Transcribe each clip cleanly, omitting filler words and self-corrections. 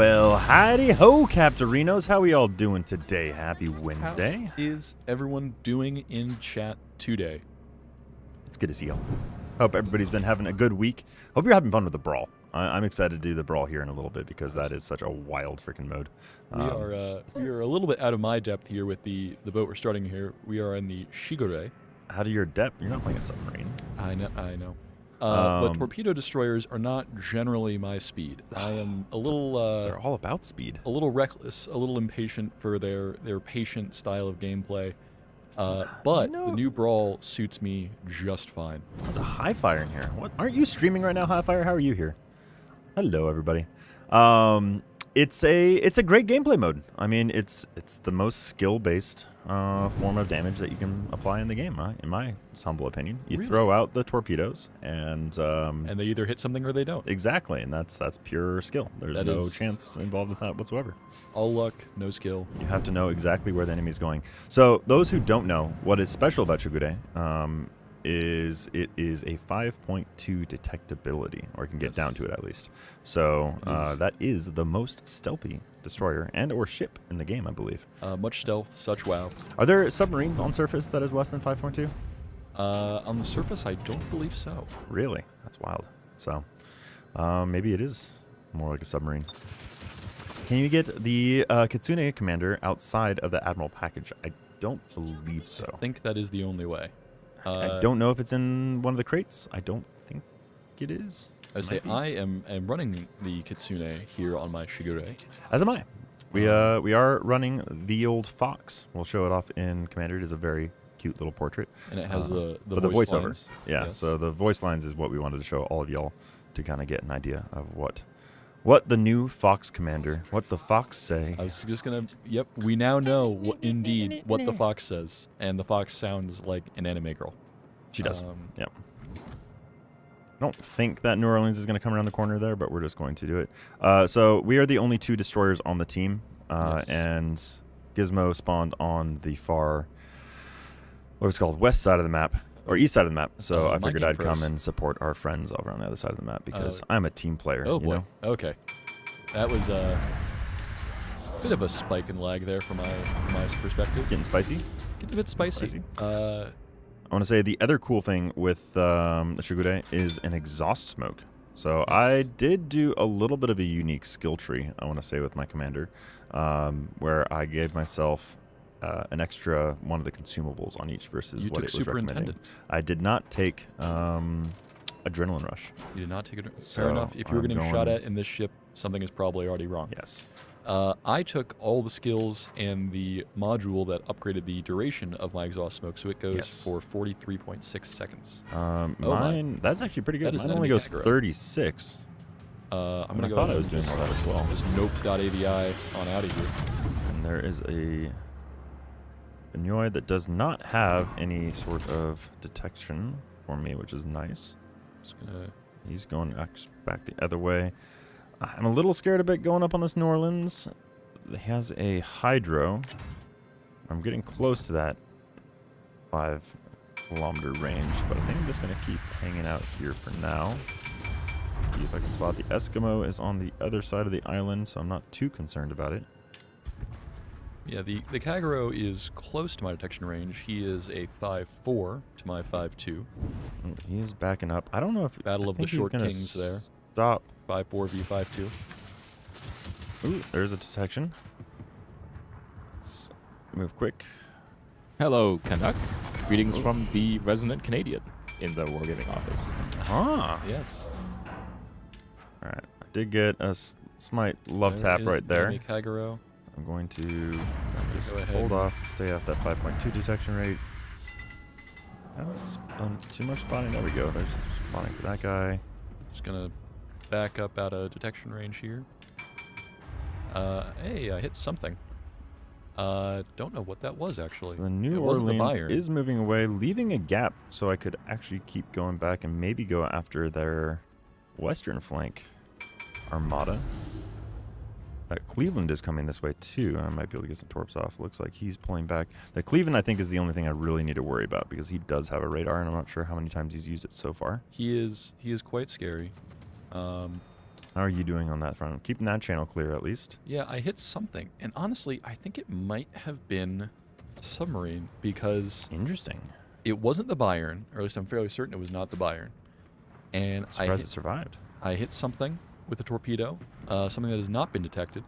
Well, howdy ho, Captorinos. How we all doing today? Happy Wednesday. How is everyone doing in chat today? It's good to see y'all. Hope everybody's been having a good week. Hope you're having fun with the brawl. I'm excited to do the brawl here in a little bit because that is such a wild freaking mode. We are a little bit out of my depth here with the boat we're starting here. We are in the Shigur. Out of your depth? You're not playing a submarine. I know. But torpedo destroyers are not generally my speed. I am a little... they're all about speed. A little reckless, a little impatient for their patient style of gameplay. But the new brawl suits me just fine. There's a high fire in here. What? Aren't you streaming right now, High Fire? How are you here? Hello, everybody. It's a great gameplay mode. I mean, it's the most skill-based form of damage that you can apply in the game, in my humble opinion. You Really? throw out the torpedoes, and they either hit something or they don't. exactly, and that's pure skill. There's no chance involved with that whatsoever. All luck, no skill. You have to know exactly where the enemy's going. So those who don't know, what is special about Shigur is it is a 5.2 detectability, or you can get down to it at least. So that is the most stealthy destroyer and or ship in the game, I believe. Much stealth, such wow. Are there submarines on surface that is less than 5.2? On the surface, I don't believe so. Really? That's wild. So maybe it is more like a submarine. Can you get the Kitsune commander outside of the Admiral package? I don't believe so. I think that is the only way. I don't know if it's in one of the crates. I don't think it is. I say I am running the Kitsune here on my Shigur. As am I. We are running the old fox. We'll show it off in Commander. It is a very cute little portrait. And it has the voiceover. lines. Yeah, Yes. so the voice lines is what we wanted to show all of y'all to kind of get an idea of what the new fox commander, what the fox say. I was just gonna. Yep, we now know indeed what the fox says, and the fox sounds like an anime girl. She does. Yep. I don't think that New Orleans is going to come around the corner there, but we're just going to do it. So we are the only two destroyers on the team, Yes. and Gizmo spawned on the far, what was it called, west side of the map, or east side of the map. So I my figured game I'd come first. and support our friends over on the other side of the map because I'm a team player. Oh you boy. know? Okay. That was a bit of a spike and lag there from my perspective. Getting spicy. Getting a bit spicy. I want to say the other cool thing with the Shigur is an exhaust smoke. So I did do a little bit of a unique skill tree, I want to say, with my commander, where I gave myself an extra one of the consumables on each versus You what took it was recommending. superintendent. I did not take adrenaline rush. You did not take it. So Fair enough. If you were I'm getting shot going- at in this ship, something is probably already wrong. Yes. I took all the skills and the module that upgraded the duration of my exhaust smoke, so it goes Yes. for 43.6 seconds. Mine, that's actually pretty good. That is Mine an only enemy goes aggro. 36. I'm And gonna I go thought ahead I was and doing just, all that as well. just nope.avi on out of here. And there is a Benoy that does not have any sort of detection for me, which is nice. Just gonna. He's going back the other way. I'm a little scared a bit going up on this New Orleans. He has a hydro. I'm getting close to that 5-kilometer range, but I think I'm just going to keep hanging out here for now. See if I can spot the Eskimo is on the other side of the island, so I'm not too concerned about it. Yeah, the Kagero is close to my detection range. He is a 5-4 to my 5-2. Oh, he is backing up. I don't know if Battle I of the think he's Short gonna Kings there. Stop. 5-4 v 5-2. Ooh, there's a detection. Let's move quick. Hello, Canuck. Greetings from the resident Canadian in the Wargaming office. Ah. Yes. All right. I did get a smite love There tap is right the there. enemy Kagero. I'm going to just Go ahead. hold off, stay off that 5.2 detection rate. I haven't done too much spotting. There we go. There's spotting for that guy. Just gonna back up out of detection range here. Hey, I hit something. Don't know what that was actually. So the New It wasn't the Orleans Bayern. is moving away, leaving a gap so I could actually keep going back and maybe go after their western flank armada. Cleveland is coming this way too. I might be able to get some torps off. Looks like he's pulling back. The Cleveland, I think, is the only thing I really need to worry about because he does have a radar, and I'm not sure how many times he's used it so far. He is quite scary. How are you doing on that front? Keeping that channel clear at least. Yeah, I hit something. And honestly, I think it might have been a submarine because Interesting. it wasn't the Bayern, or at least I'm fairly certain it was not the Bayern. And I'm surprised it survived. I hit something with a torpedo, something that has not been detected.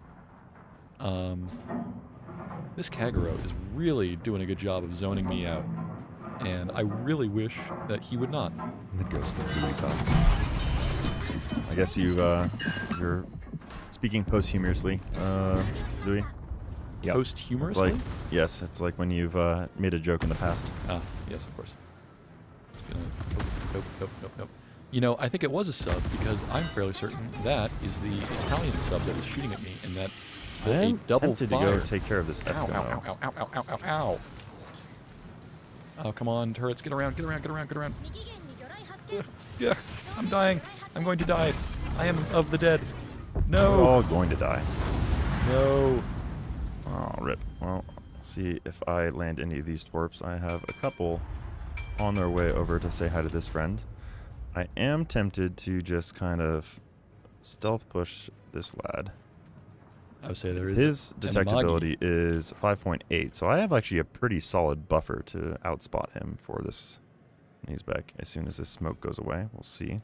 This Kagero is really doing a good job of zoning me out. And I really wish that he would not. The ghost of Zooey Cox. I guess you're speaking posthumously, Louis. Yep. Post-humorously? Yes, it's like when you've made a joke in the past. Ah, yes, of course. Nope. You know, I think it was a sub because I'm fairly certain that is the Italian sub that was shooting at me, and that I a am double tempted fire. to go take care of this Ow, Eskimo. ow, ow, ow, ow, ow, ow, ow. Oh, come on, turrets, get around. Yeah, I'm dying. I'm going to die. I am of the dead. We're No. all going to die. No. Oh, rip. Well, let's see if I land any of these twerps. I have a couple on their way over to say hi to this friend. I am tempted to just kind of stealth push this lad. I would say there is His an detectability is 5.8, so I have actually a pretty solid buffer to outspot him for this. And he's back as soon as this smoke goes away. We'll see.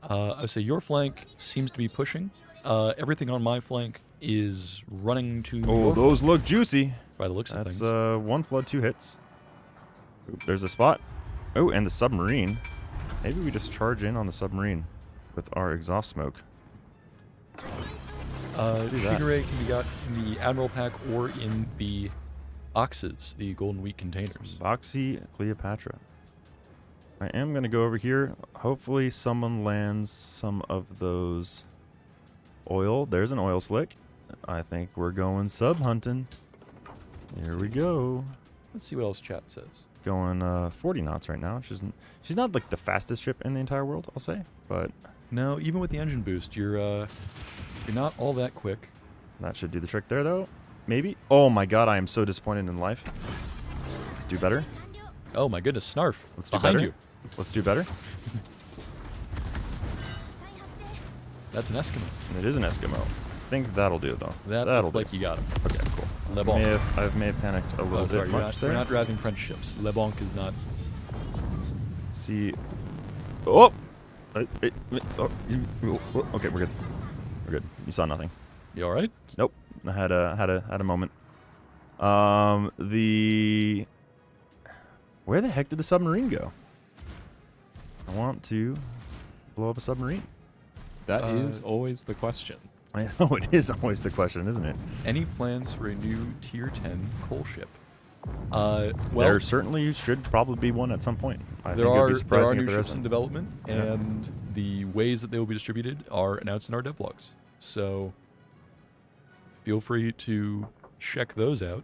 I would say your flank seems to be pushing. Everything on my flank is running to Oh, your those look juicy. by the looks of That's things. one flood, 2 hits. Oop, there's a spot. Oh, and the submarine. Maybe we just charge in on the submarine with our exhaust smoke. do that. Shigur can be got in the Admiral pack or in the boxes, the Golden Wheat containers. Boxy Cleopatra. I am going to go over here. Hopefully someone lands some of those oil. There's an oil slick. I think we're going sub hunting. Here we go. Let's see what else chat says. Going 40 knots right now. She's not like the fastest ship in the entire world, I'll say, but No, even with the engine boost, you're not all that quick. that should do the trick there, though. Maybe. Oh my god, I am so disappointed in life. Let's do better. Oh my goodness, Snarf! Let's do behind better. you. Let's do better. That's an Eskimo. And it is an Eskimo. I think that'll do, though. That'll do. like you got him. Okay, cool. Le Bonk. I may have panicked a little Oh, sorry, bit you're much not, there. you're not driving French ships. Le Bonk is not. Let's see. Oh! Okay, we're good. We're good. You saw nothing. You all right? Nope. I had a moment. Where the heck did the submarine go? I want to blow up a submarine. That is always the question. I know it is always the question, isn't it? Any plans for a new Tier 10 coal ship? Well, There certainly should probably be one at some point. I think there it would are be surprising new if there ships in isn't. development, Yeah. and the ways that they will be distributed are announced in our devlogs. So feel free to check those out.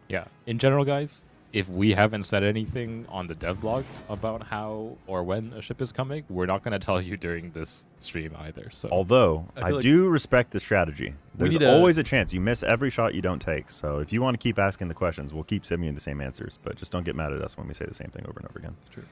Yeah. In general, guys, if we haven't said anything on the dev blog about how or when a ship is coming, we're not going to tell you during this stream either. So Although, I I feel like do respect the strategy. There's need a- always a chance. You miss every shot you don't take. So if you want to keep asking the questions, we'll keep sending you the same answers. But just don't get mad at us when we say the same thing over and over again. True.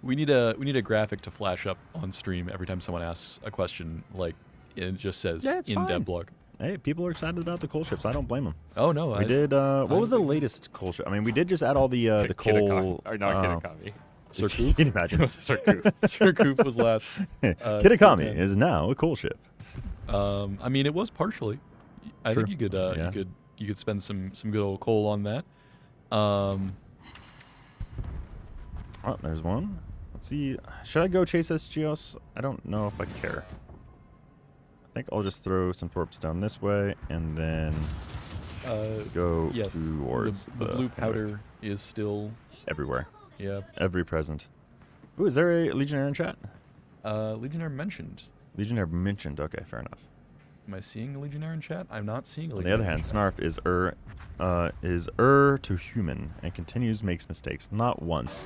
We need a graphic to flash up on stream every time someone asks a question, like it just says Yeah, it's in fine. devblog. Hey, people are excited about the coal ships. I don't blame them. Oh no, We did. What was the agree. latest coal ship? I mean, we did just add all the coal. Or not Kitakami. Can you imagine? Surcoop. Sir Coop was last. Kitakami Tier 10. is now a cool ship. I mean, it was partially. I True. think you could Yeah. you could spend some good old coal on that. Oh, there's one. Let's see. Should I go chase SGOs? I don't know if I care. I think I'll just throw some torps down this way and then go yes, towards the blue powder is still everywhere. yeah. Every present. Ooh, is there a Legionnaire in chat? Legionnaire mentioned. Legionnaire mentioned. Okay, fair enough. Am I seeing a Legionnaire in chat? I'm not seeing a On the Legionnaire. other hand, in chat. Snarf is to human and continues makes mistakes. Not once.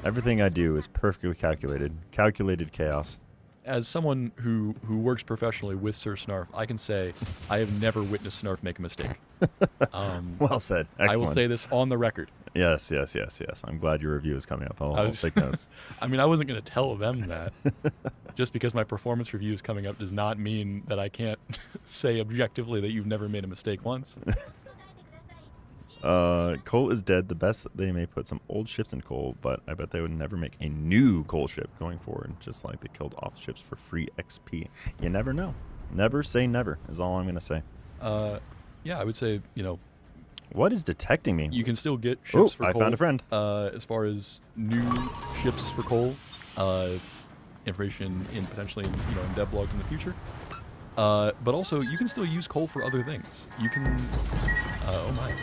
Everything I do is perfectly calculated. Calculated chaos. As someone who works professionally with Sir Snarf, I can say I have never witnessed Snarf make a mistake. Well said. Excellent. I will say this on the record. Yes. I'm glad your review is coming up. I'll take notes. I mean, I wasn't going to tell them that. Just because my performance review is coming up does not mean that I can't say objectively that you've never made a mistake once. Coal is dead. The best they may put some old ships in coal, but I bet they would never make a new coal ship going forward, just like they killed off ships for free XP. You never know. Never say never is all I'm going to say. Yeah, I would say, What is detecting me? you can still get ships for I coal. found a friend. As far as new ships for coal, information in potentially in devlogs in the future. But also, you can still use coal for other things. You can, oh my.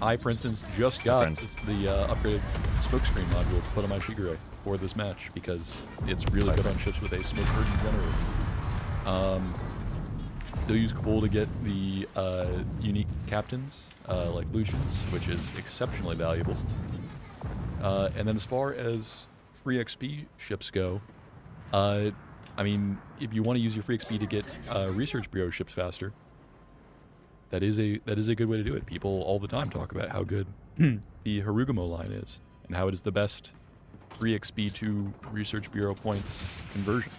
I, for instance, just got the upgraded smokescreen module to put on my Shigur for this match because it's really good on ships with a smoke curtain generator. They'll use coal to get the unique captains, like Lucians, which is exceptionally valuable. And then as far as free XP ships go, I mean, if you want to use your free XP to get research bureau ships faster, that is a good way to do it. People all the time talk about how good the Harugamo line is and how it is the best free XP to research bureau points conversion.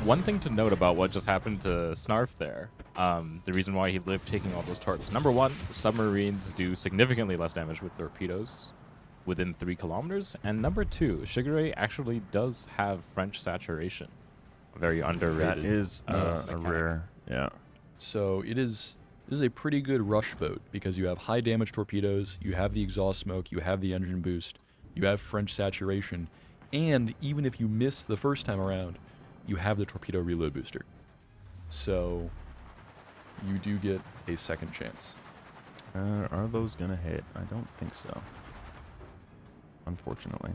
One thing to note about what just happened to Snarf there, the reason why he lived taking all those torps. Number one, submarines do significantly less damage with torpedoes within 3 kilometers. And number two, Shigur actually does have French saturation. Very underrated. That is a rare, yeah. So it is a pretty good rush boat because you have high damage torpedoes, you have the exhaust smoke, you have the engine boost, you have French saturation, and even if you miss the first time around, you have the torpedo reload booster. So you do get a second chance. Are those gonna hit? I don't think so. Unfortunately.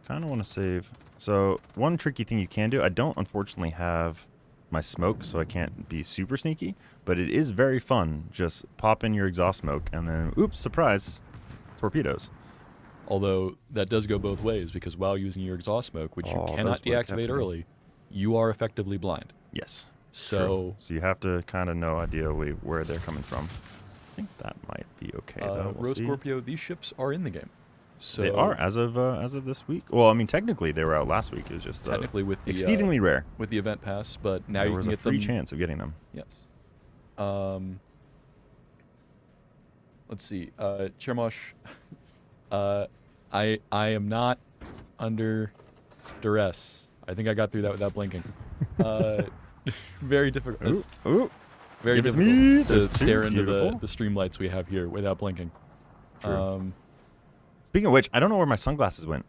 Kind of want to save. So one tricky thing you can do, I don't unfortunately have my smoke, so I can't be super sneaky, but it is very fun. Just pop in your exhaust smoke and then, oops, surprise, torpedoes. Although that does go both ways because while using your exhaust smoke, which you cannot deactivate early, you are effectively blind. Yes. So you have to kind of know ideally where they're coming from. I think that might be okay though. We'll Rose see. Scorpio, these ships are in the game. So They are as of this week. Well, I mean, technically they were out last week. It was just technically with the exceedingly rare. with the event pass, but now There you was can a get free them. chance of getting them. Yes. Let's see. Chermosh, I am not under duress. I think I got through that without blinking. Very difficult. Ooh. Very Give it to me. difficult to There's two. stare into Beautiful. the stream lights we have here without blinking. True. Speaking of which, I don't know where my sunglasses went.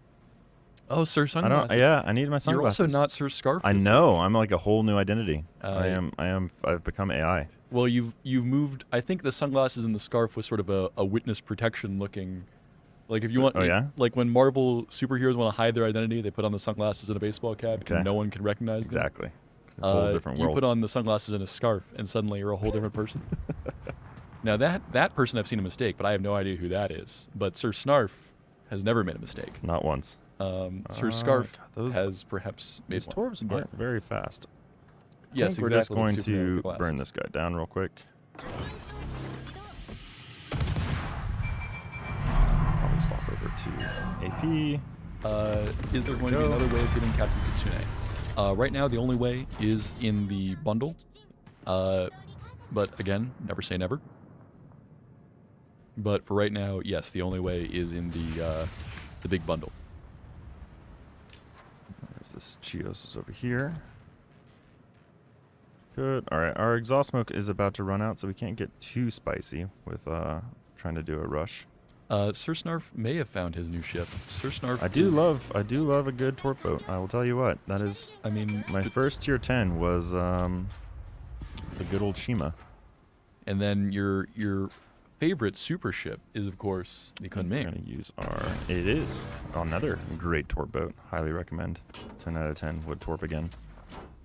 Oh, Sir Sunglasses. I needed my sunglasses. You're also not Sir Scarf. I know. I'm like a whole new identity. Yeah. I've become AI. Well, you've moved. I think the sunglasses and the scarf was sort of a witness protection looking. Like if you want, Oh, yeah? like when Marvel superheroes want to hide their identity, they put on the sunglasses and a baseball cap, Okay. and no one can recognize them. Exactly. It's a whole different world. You put on the sunglasses and a scarf, and suddenly you're a whole different person. Now that person I've seen a mistake, but I have no idea who that is. But Sir Snarf has never made a mistake. Not once. Sir Scarf God, has perhaps made These one. torps aren't very fast. Yes, I think we're just exactly, like going Superman with to the burn glasses. this guy down real quick. Probably swap over to AP. Is there going to be another way of getting Captain Kitsune? Right now, the only way is in the bundle. But again, never say never. But for right now, yes, the only way is in the big bundle. There's this Chios is over here. Good. All right, our exhaust smoke is about to run out, so we can't get too spicy with trying to do a rush. Sir Snarf may have found his new ship. Sir Snarf. I do love a good torp boat. I will tell you what. That is. I mean, My first tier 10 was the good old Shima. and then your favorite super ship is of course the We're Kunming. gonna use our. It is another great torp boat. Highly recommend. 10 out of 10 would torp again.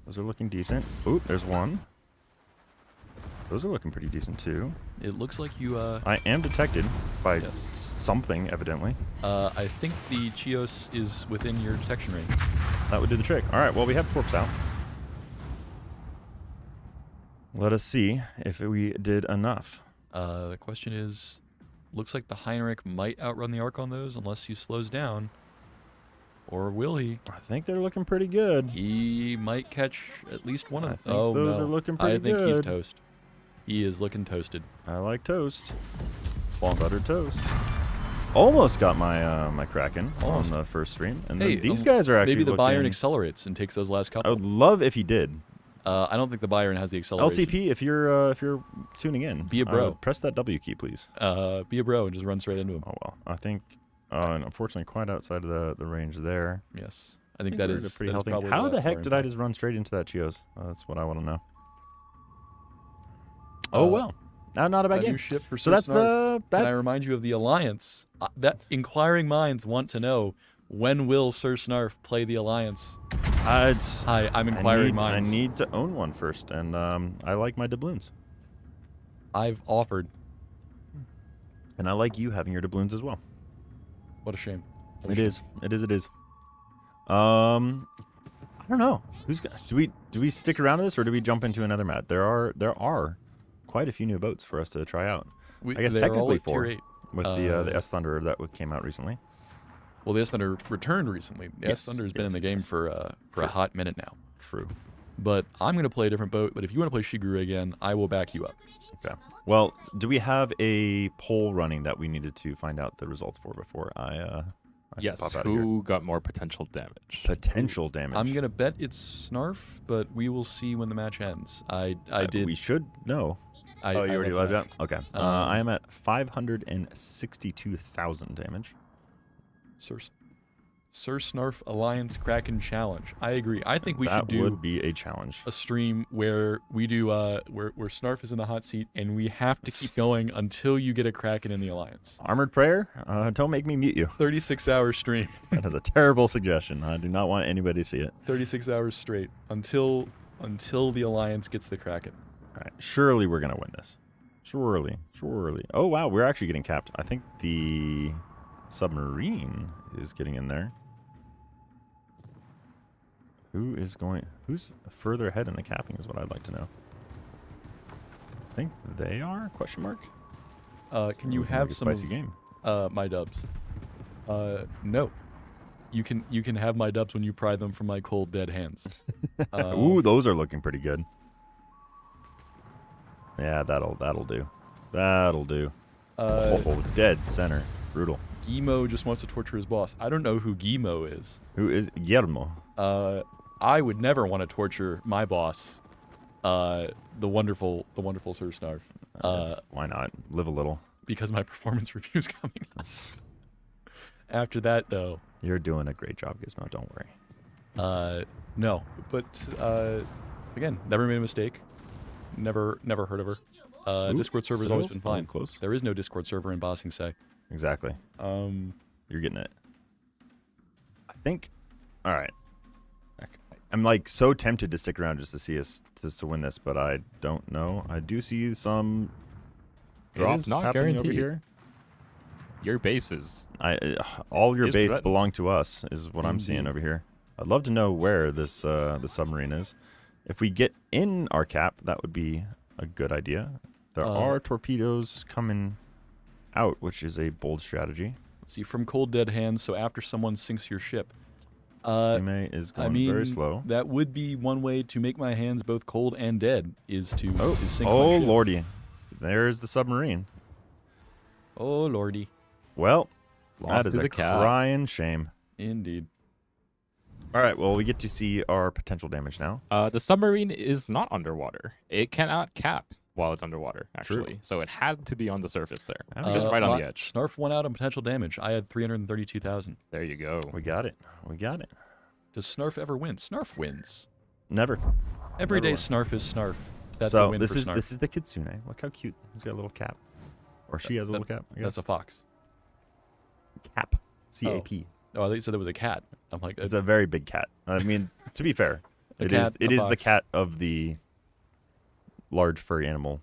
Those are looking decent. Ooh, there's one. Those are looking pretty decent too. It looks like you. I am detected by Yes. something, evidently. I think the Chios is within your detection range. That would do the trick. All right, well, we have torps out. Let us see if we did enough. The question is, looks like the Heinrich might outrun the arc on those unless he slows down. Or will he? I think they're looking pretty good. He might catch at least one of them. I think those are looking pretty I think good. he's toast. He is looking toasted. I like toast. Buttered toast. Almost got my my Kraken on the first stream, and Hey, then these guys are actually maybe the looking... Bayern accelerates and takes those last I couple. would love if he did. I don't think the Bayern has the acceleration. LCP, if you're tuning in, Be a bro. press that W key, please. Be a bro and just run straight into him. Oh well, I think, and unfortunately, quite outside of the range there. Yes, I think that we're is at a pretty healthy. probably How the last heck Bayern did I pick. just run straight into that Chios? That's what I want to know. Oh well, not a bad A game. new ship for So Sir that's Snarf. Can I that's remind you of the Alliance? That inquiring minds want to know, when will Sir Snarf play the Alliance? Hi, I'm inquiring minds. I need to own one first, and I like my doubloons, I've offered. and I like you having your doubloons as well. What a shame. It is. It is. I don't know. Do we stick around to this, or do we jump into another map? There are quite a few new boats for us to try out. I guess They're all technically at tier 4 8. with the S Thunder that came out recently. Well, the S Thunder returned recently. The Yes, S Thunder has been yes, in the yes, game yes. for a hot minute now. True. But I'm going to play a different boat. But if you want to play Shigur again, I will back you up. Okay. Well, do we have a poll running that we needed to find out the results for before I Yes. pop out of here? Who got more potential damage? Potential damage. I'm going to bet it's Snarf, but we will see when the match ends. I did. We should know. I You already left lived the out? match. Okay. I am at 562,000 damage. Sir Snarf Alliance Kraken Challenge. I agree. I think we should That do would be a challenge. a stream where we do where Snarf is in the hot seat and we have to keep going until you get a Kraken in the Alliance. Armored Prayer? Don't make me mute you. 36-hour stream. That is a terrible suggestion. I do not want anybody to see it. 36 hours straight until the Alliance gets the Kraken. All right. Surely we're going to win this. Surely. Oh, wow. We're actually getting capped. I think the submarine is getting in there. Who's further ahead in the capping is what I'd like to know. I think they are? Question mark? Can you Looking have like a some spicy game? my dubs? No. You can have my dubs when you pry them from my cold dead hands. Ooh, those are looking pretty good. Yeah, that'll do. That'll do. Oh, dead center. Brutal. Gizmo just wants to torture his boss. I don't know who Gizmo is. Who is Guillermo? I would never want to torture my boss, the wonderful Sir Snarf. Why not? Live a little. Because my performance review's coming out. After that, though. You're doing a great job, Gizmo. Don't worry. No. But, again, never made a mistake. Never heard of her. Ooh, Discord server's always Citadels? been fine. Oh, close. There is no Discord server in Bossing Say. Exactly. You're getting it. I think. All right. I'm like so tempted to stick around just to see us to win this, but I don't know. I do see some drops not happening over guaranteed. here. Your bases. All your Is base threatened. belong to us is what I'm seeing over here. I'd love to know where this the submarine is. If we get in our cap, that would be a good idea. There are torpedoes coming out, which is a bold strategy. Let's see, from cold dead hands, so after someone sinks your ship. Shime is going very slow. That would be one way to make my hands both cold and dead, is to sink my ship. lordy. There's the submarine. Oh, lordy. Well, Lost that is to a the cat. crying shame. Indeed. All right, well, we get to see our potential damage now. The submarine is not underwater. It cannot cap while it's underwater, True. actually. So it had to be on the surface there. Yeah, Just right on the edge. Snarf won out on potential damage. I had 332,000. There you go. We got it. We got it. Does Snarf ever win? Snarf wins. Never. Every Never day won. Snarf is Snarf. That's a So win this for is Snarf. this is the Kitsune. Look how cute. He's got a little cap. Or she has a little cap, I guess. That's a fox. cap. C-A-P. Oh, I thought you said there was a cat. I'm like, It's a very big cat. I mean, to be fair, A it cat, is it a is the fox. cat of the large furry animal.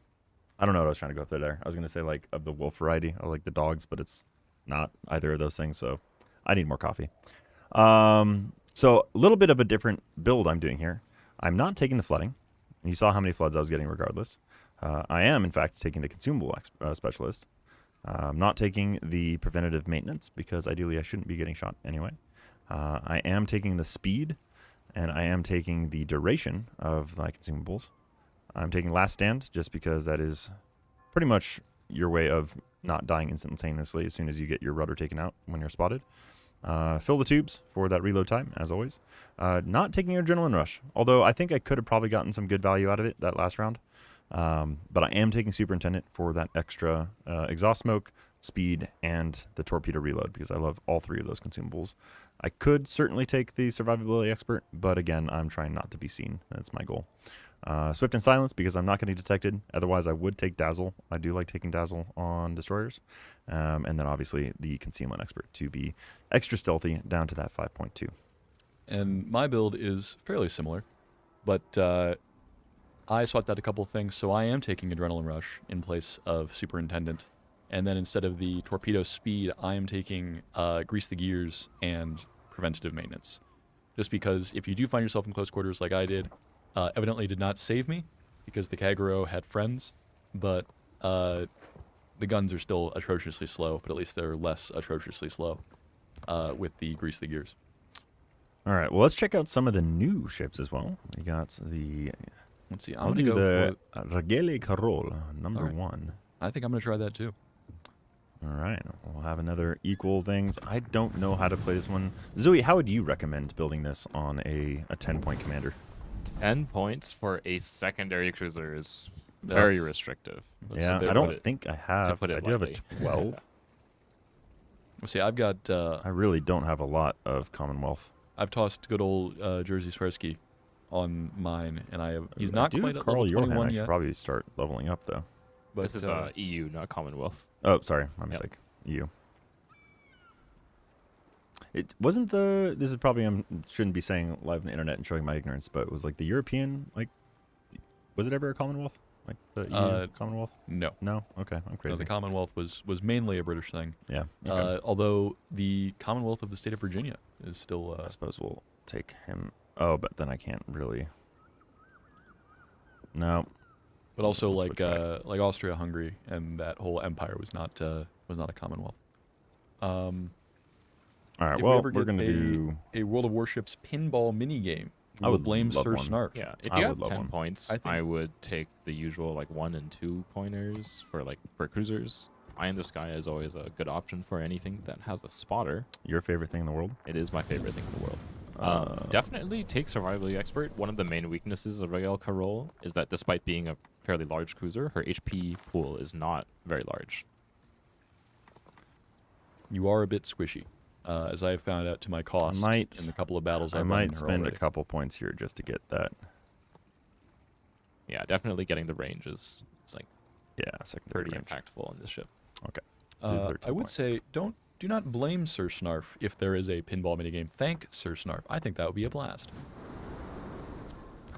I don't know what I was trying to go up there. I was going to say like of the wolf variety. I like the dogs, but it's not either of those things, so I need more coffee. So a little bit of a different build I'm doing here. I'm not taking the flooding. And you saw how many floods I was getting regardless. I am, in fact, taking the consumable specialist. I'm not taking the preventative maintenance because ideally I shouldn't be getting shot anyway. I am taking the speed, and I am taking the duration of my consumables. I'm taking Last Stand just because that is pretty much your way of not dying instantaneously as soon as you get your rudder taken out when you're spotted. Fill the tubes for that reload time, as always. Not taking Adrenaline Rush, although I think I could have probably gotten some good value out of it that last round. But I am taking Superintendent for that extra exhaust smoke, speed, and the torpedo reload because I love all three of those consumables. I could certainly take the Survivability Expert, but again, I'm trying not to be seen. That's my goal. Swift and Silence because I'm not getting detected. Otherwise, I would take Dazzle. I do like taking Dazzle on destroyers. And then obviously the Concealment Expert to be extra stealthy down to that 5.2. And my build is fairly similar, but I swapped out a couple of things. So I am taking Adrenaline Rush in place of Superintendent. And then instead of the Torpedo Speed, I am taking Grease the Gears and Preventative Maintenance. Just because if you do find yourself in close quarters like I did, evidently did not save me because the Kagero had friends, but the guns are still atrociously slow, but at least they're less atrociously slow with the Grease the Gears. All right, well, let's check out some of the new ships as well. We got the... Let's see, I'm going to go the for... Regel Carroll, number 1. I think I'm going to try that too. All right, we'll have another equal things. I don't know how to play this one. Zoe, how would you recommend building this on a 10-point commander? 10 points for a secondary cruiser is very restrictive. Yeah, I don't think I have. I do have a 12. Let's see, I've got... I really don't have a lot of Commonwealth. I've tossed good old Jersey Swirsky on mine, and I have... He's not quite at Carl level 21 Johan, I yet. should probably start leveling up, though. But, this is EU, not Commonwealth. Oh, sorry. My mistake. EU. It wasn't the... This is probably... I shouldn't be saying live on the internet and showing my ignorance, but it was like the European... Like, was it ever a Commonwealth? Like the EU Commonwealth? No. No? Okay, I'm crazy. No, the Commonwealth was mainly a British thing. Yeah. Okay. Although the Commonwealth of the state of Virginia is still... I suppose we'll take him... Oh, but then I can't really... No. But also like Austria-Hungary and that whole empire was not a Commonwealth. All right, well, we're going to do... a World of Warships pinball minigame. I would blame love Sir one. Snarf. Yeah, if you have 10 points, I would take the usual like 1 and 2 pointers for cruisers. Eye in the Sky is always a good option for anything that has a spotter. Your favorite thing in the world? It is my favorite thing in the world. Definitely take Survivability Expert. One of the main weaknesses of Regel Carroll is that despite being a fairly large cruiser, her HP pool is not very large. You are a bit squishy, as I have found out to my cost in the couple of battles I've might spend a couple points here just to get that. Yeah, definitely getting the range is like pretty impactful in this ship. Okay. I would say do not blame Sir Snarf if there is a pinball minigame. Thank Sir Snarf. I think that would be a blast.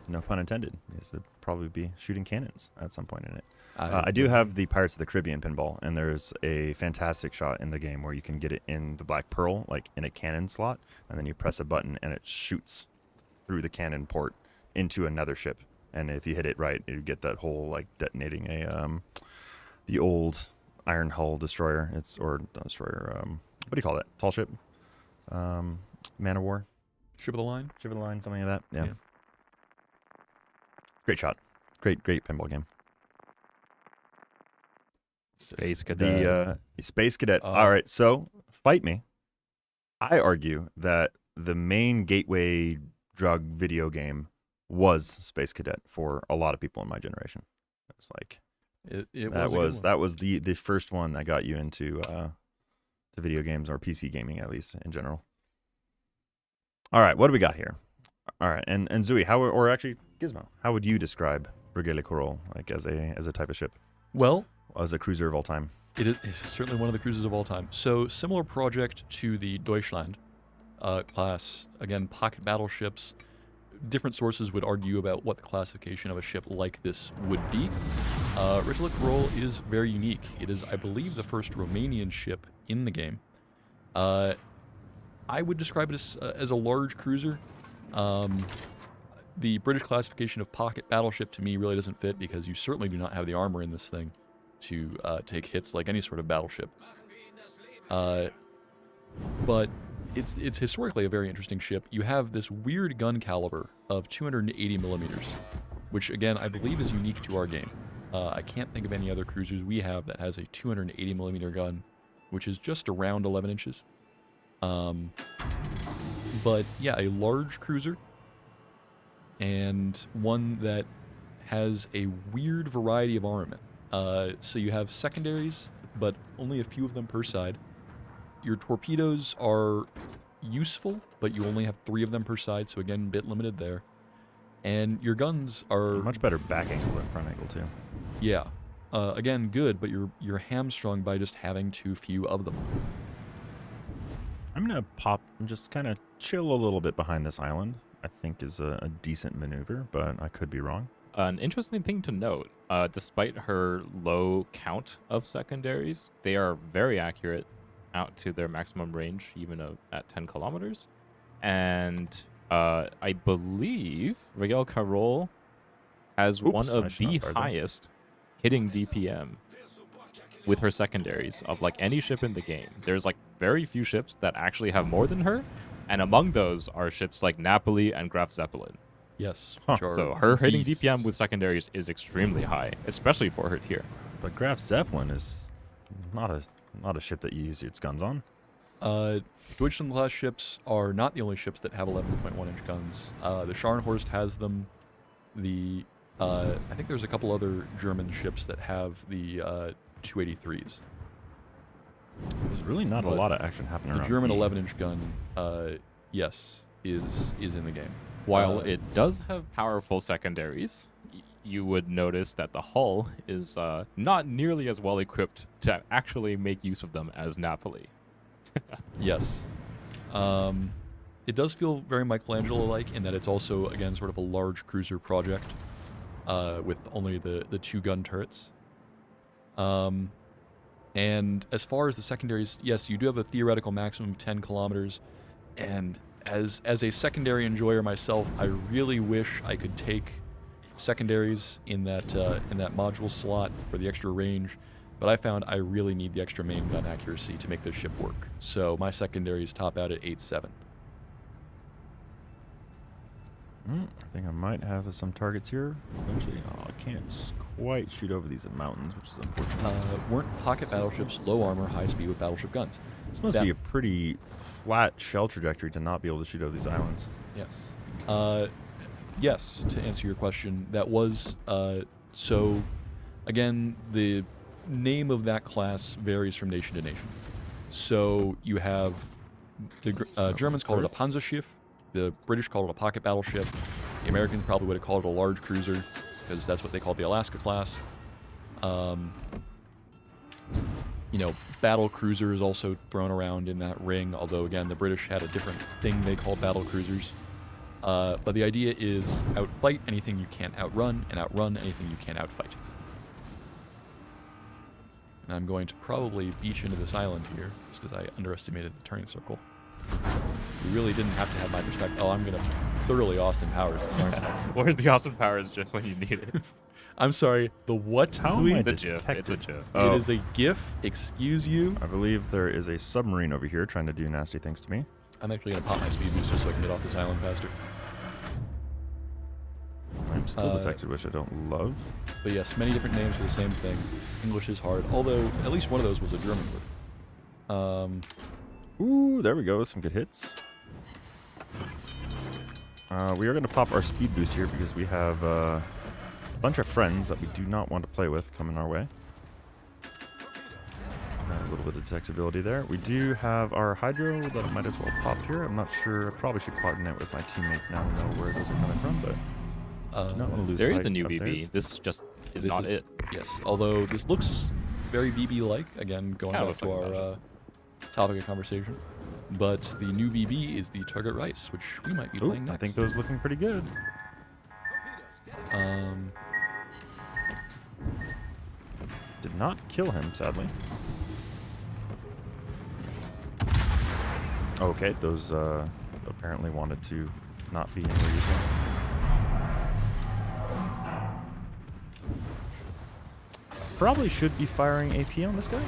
No pun intended. Because they'd probably be shooting cannons at some point in it. I do have the Pirates of the Caribbean pinball, and there's a fantastic shot in the game where you can get it in the Black Pearl, like in a cannon slot, and then you press a button and it shoots through the cannon port into another ship. And if you hit it right, you get that whole like detonating the old iron hull destroyer. Or not destroyer. What do you call that? Tall ship. Man of War. Ship of the Line. Ship of the Line. Something like that. Yeah. Great shot. Great pinball game. Space Cadet. The Space Cadet. All right, so fight me. I argue that the main gateway drug video game was Space Cadet for a lot of people in my generation. It's like that was the first one that got you into the video games or PC gaming, at least in general. All right, what do we got here? All right, and Zooey, or actually Gizmo, how would you describe Regel Carroll like as a type of ship? Well, as a cruiser of all time. It is certainly one of the cruisers of all time. So similar project to the Deutschland class. Again, pocket battleships. Different sources would argue about what the classification of a ship like this would be. Regel Carroll is very unique. It is, I believe, the first Romanian ship in the game. I would describe it as a large cruiser. the British classification of pocket battleship to me really doesn't fit because you certainly do not have the armor in this thing to take hits like any sort of battleship. But it's historically a very interesting ship. You have this weird gun caliber of 280 millimeters, which again I believe is unique to our game. I can't think of any other cruisers we have that has a 280 millimeter gun, which is just around 11 inches. But yeah, a large cruiser, and one that has a weird variety of armament. So you have secondaries, but only a few of them per side. Your torpedoes are useful, but you only have 3 of them per side, so again, a bit limited there. And your guns are... Much better back angle than front angle, too. Yeah. Again, good, but you're hamstrung by just having too few of them. I'm going to pop and just kind of chill a little bit behind this island. I think is a decent maneuver, but I could be wrong. An interesting thing to note, despite her low count of secondaries, they are very accurate out to their maximum range, even at 10 kilometers. And I believe Regel Carroll has one of the highest hitting DPM with her secondaries of like any ship in the game. There's like very few ships that actually have more than her, and among those are ships like Napoli and Graf Zeppelin. Yes. So her hitting DPM with secondaries is extremely high, especially for her tier. But Graf Zeppelin is not a ship that you use its guns on. Deutschland class ships are not the only ships that have 11.1 inch guns. The Scharnhorst has them. I think there's a couple other German ships that have the 283s. There's really not a lot of action happening around. The German 11-inch gun, yes, is in the game. While it does have powerful secondaries, you would notice that the hull is not nearly as well equipped to actually make use of them as Napoli. Yes. It does feel very Michelangelo-like in that it's also, again, sort of a large cruiser project with only the 2 gun turrets. And as far as the secondaries, yes, you do have a theoretical maximum of 10 kilometers. And as a secondary enjoyer myself, I really wish I could take secondaries in that module slot for the extra range. But I found I really need the extra main gun accuracy to make this ship work. So my secondaries top out at 8.7. I think I might have some targets here eventually. Oh, I can't quite shoot over these mountains, which is unfortunate. Weren't pocket battleships low armor, high speed with battleship guns? This must be a pretty flat shell trajectory to not be able to shoot over these islands. Yes. Yes, to answer your question, that was... so, again, the name of that class varies from nation to nation. So you have... The Germans call it a Panzerschiff. The British call it a pocket battleship. The Americans probably would have called it a large cruiser, because that's what they called the Alaska class. Battle cruiser is also thrown around in that ring, although, again, the British had a different thing they called battle cruisers. But the idea is outfight anything you can't outrun, and outrun anything you can't outfight. And I'm going to probably beach into this island here, just because I underestimated the turning circle. You really didn't have to have my perspective. Oh, I'm going to thoroughly Austin Powers this, aren't I? Where's the Austin Powers GIF when you need it? I'm sorry, the what? How am I The GIF. It's a GIF. It is a GIF, excuse you. I believe there is a submarine over here trying to do nasty things to me. I'm actually going to pop my speed boost just so I can get off this island faster. I'm still detected, which I don't love. But yes, many different names for the same thing. English is hard, although at least one of those was a German word. Ooh, there we go. Some good hits. We are going to pop our speed boost here because we have a bunch of friends that we do not want to play with coming our way. A little bit of detectability there. We do have our hydro that I might as well pop here. I'm not sure. I probably should coordinate with my teammates now to know where those are coming from, but do not want to lose there is sight a new of BB. theirs. This just is not it. Yes, although this looks very BB-like, again, going back to our topic of conversation. But the new BB is the Target Rice, which we might be playing next. I think those looking pretty good. Did not kill him, sadly. Okay, those apparently wanted to not be in where you're going. probably should be firing AP on this guy.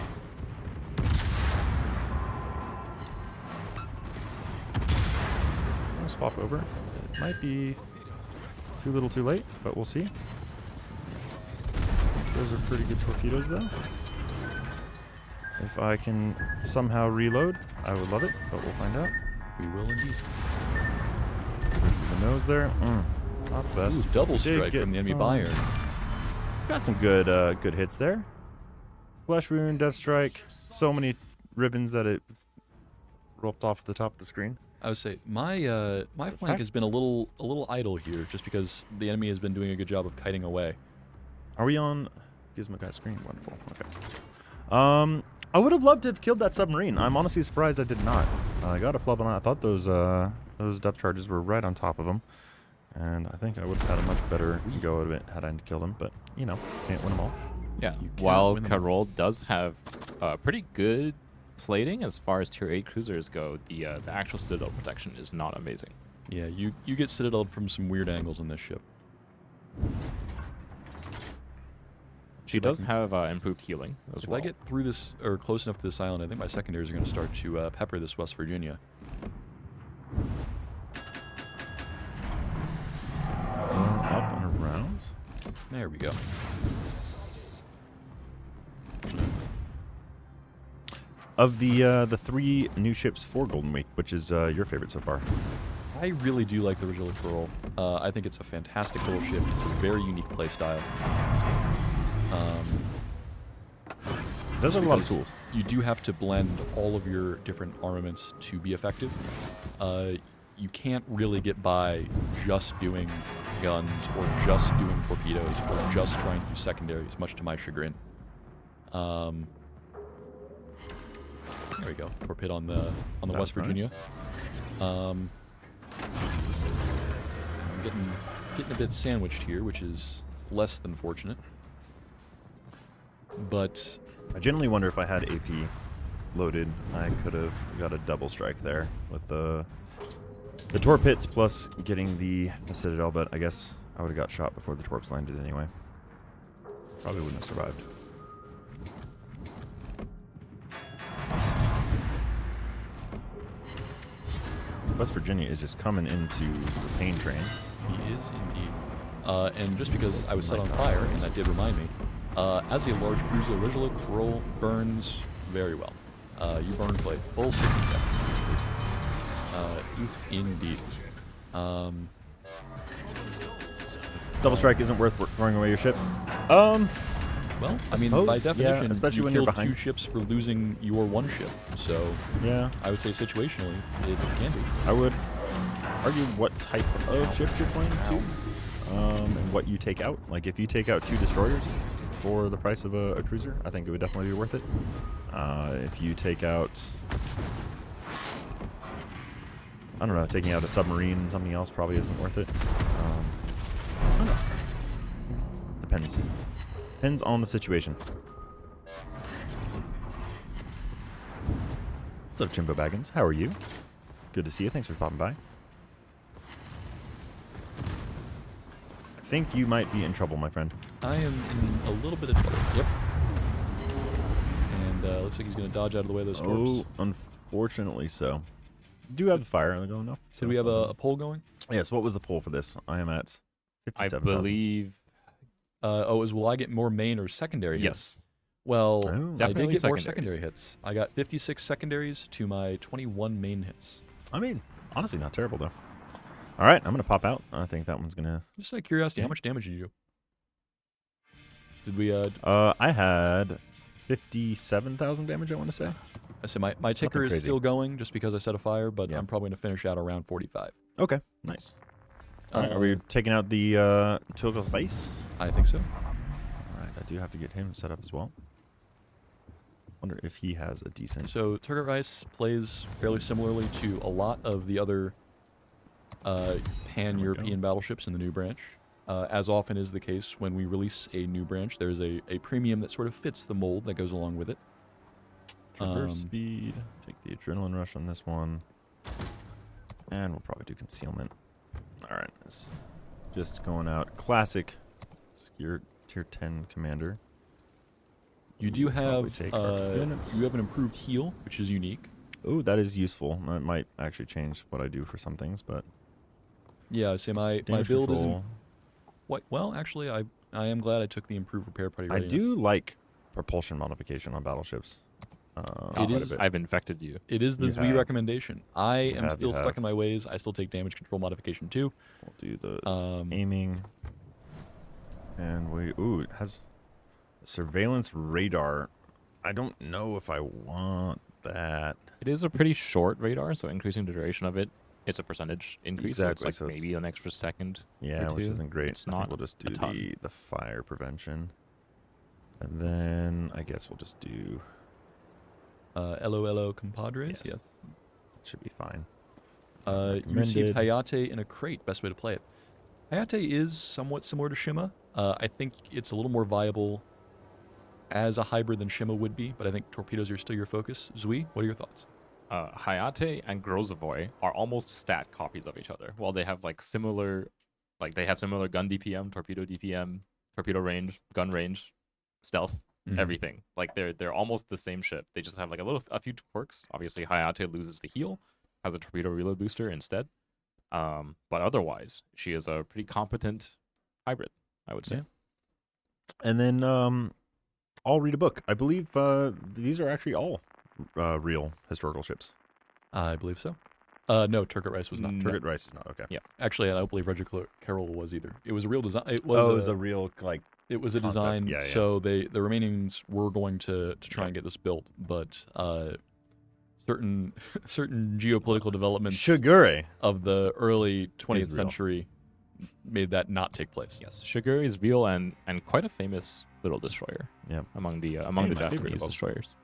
I'll swap over. It might be too little too late, but we'll see. Those are pretty good torpedoes, though. If I can somehow reload, I would love it, but we'll find out. We will indeed. The nose there. Not the best. Ooh, double strike from the enemy buyer. Got some good good hits there. Flesh wound, death strike. So many ribbons that it roped off the top of the screen. I would say my my flank has been a little idle here, just because the enemy has been doing a good job of kiting away. Are we on Gizmo guy's screen? Wonderful. Okay. I would have loved to have killed that submarine. I'm honestly surprised I did not. I got a flub on it. I thought those depth charges were right on top of him, and I think I would have had a much better go of it had I killed him. But you know, can't win them all. Yeah. While Carroll does have pretty good plating as far as tier 8 cruisers go, the actual citadel protection is not amazing. Yeah, you get citadeled from some weird angles on this ship. She does have improved healing as well. If I get through this, or close enough to this island, I think my secondaries are going to start to pepper this West Virginia. Up and around. There we go. Of the 3 new ships for Golden Week, which is your favorite so far? I really do like the Regel Carroll. I think it's a fantastic little ship. It's a very unique play style. Those are a lot of tools. You do have to blend all of your different armaments to be effective. You can't really get by just doing guns or just doing torpedoes or just trying to do secondaries, much to my chagrin. There we go. Torpedo on the West Virginia. Nice. I'm getting a bit sandwiched here, which is less than fortunate. But I genuinely wonder if I had AP loaded, I could have got a double strike there with the torpits plus getting the citadel, but I guess I would have got shot before the torps landed anyway. Probably wouldn't have survived. So West Virginia is just coming into the pain train. he is indeed. And just because I was set on fire, and that did remind me, as a large cruiser, Regel Carroll burns very well. You burn for a full 60 seconds. Oof, indeed. Double strike isn't worth throwing away your ship. Well, I mean, suppose, by definition, yeah, especially you when you're killed behind. 2 ships for losing your 1 ship. So, Yeah, I would say situationally, it can be. I would argue what type of ship you're playing to, and what you take out. Like if you take out 2 destroyers for the price of a cruiser, I think it would definitely be worth it. If you take out, I don't know, taking out a submarine and something else probably isn't worth it. I don't know. Depends. Depends on the situation. What's up, Jimbo Baggins? How are you? Good to see you. Thanks for popping by. I think you might be in trouble, my friend. I am in a little bit of trouble. Yep. And looks like he's going to dodge out of the way of those torps. Oh, unfortunately so. Do you have the fire? I'm going, no. So do we have a poll going? Yes, what was the poll for this? I am at I 57,000. believe. Will I get more main or secondary hits? Yes. Well, Oh. I did Definitely get more secondaries. secondary hits. I got 56 secondaries to my 21 main hits. I mean, honestly, not terrible, though. All right, I'm going to pop out. I think that one's going to... Just out of curiosity, how much damage did you do? Did we, I had 57,000 damage, I want to say. I said my ticker is crazy. still going just because I set a fire, but Yeah. I'm probably going to finish out around 45. Okay, nice. All right, are we taking out the Toga Face? I think so. All right, I do have to get him set up as well. Wonder if he has a decent... So Turgot Rice plays fairly similarly to a lot of the other pan-European battleships in the new branch. As often is the case when we release a new branch, there's a premium that sort of fits the mold that goes along with it. Traverse speed. Take the adrenaline rush on this one. And we'll probably do concealment. All right. Just going out. Classic tier 10 commander. You do Probably have take our 2 minutes. you have an improved heal, which is unique. Ooh, that is useful. It might actually change what I do for some things, but Yeah, say my damage build isn't control. quite well. Actually, I am glad I took the improved repair party I readiness. do like propulsion modification on battleships. It quite a is- bit. I've infected you. It is the You Zui have. recommendation. I am have, you still stuck have. in my ways. I still take damage control modification too. We'll do the Um, aiming. And it has surveillance radar. I don't know if I want that. It is a pretty short radar, so increasing the duration of it, it's a percentage increase. Exactly, So it's so like it's- maybe an extra second. Yeah, or which two. isn't great. It's I think not we'll just a do ton. the fire prevention. And then I guess we'll just do LOLO compadres. Yes. Yes. should be fine. You received Recommended. Hayate in a crate. Best way to play it. Hayate is somewhat similar to Shima. I think it's a little more viable as a hybrid than Shima would be, but I think torpedoes are still your focus. Zui, what are your thoughts? Hayate and Grozovoy are almost stat copies of each other. While they have similar gun DPM, torpedo DPM, torpedo range, gun range, stealth, everything. Like they're almost the same ship. They just have a few quirks. Obviously, Hayate loses the heal, has a torpedo reload booster instead. But otherwise, she is a pretty competent hybrid, I would say. Yeah. And then I'll read a book. I believe these are actually all real historical ships. I believe so. No, Turgot Rice was not. No. Turgot Rice is not, okay. Yeah. Actually, I don't believe Regel Carroll was either. It was a real design. It was a real, it was a concept. design. Yeah, yeah. So the remainings were going to try and get this built, but certain geopolitical developments Shigur. of the early 20th real. century made that not take place. Yes, Shigur is real and quite a famous little destroyer. Yeah. Among the my favorite Japanese of them. destroyers.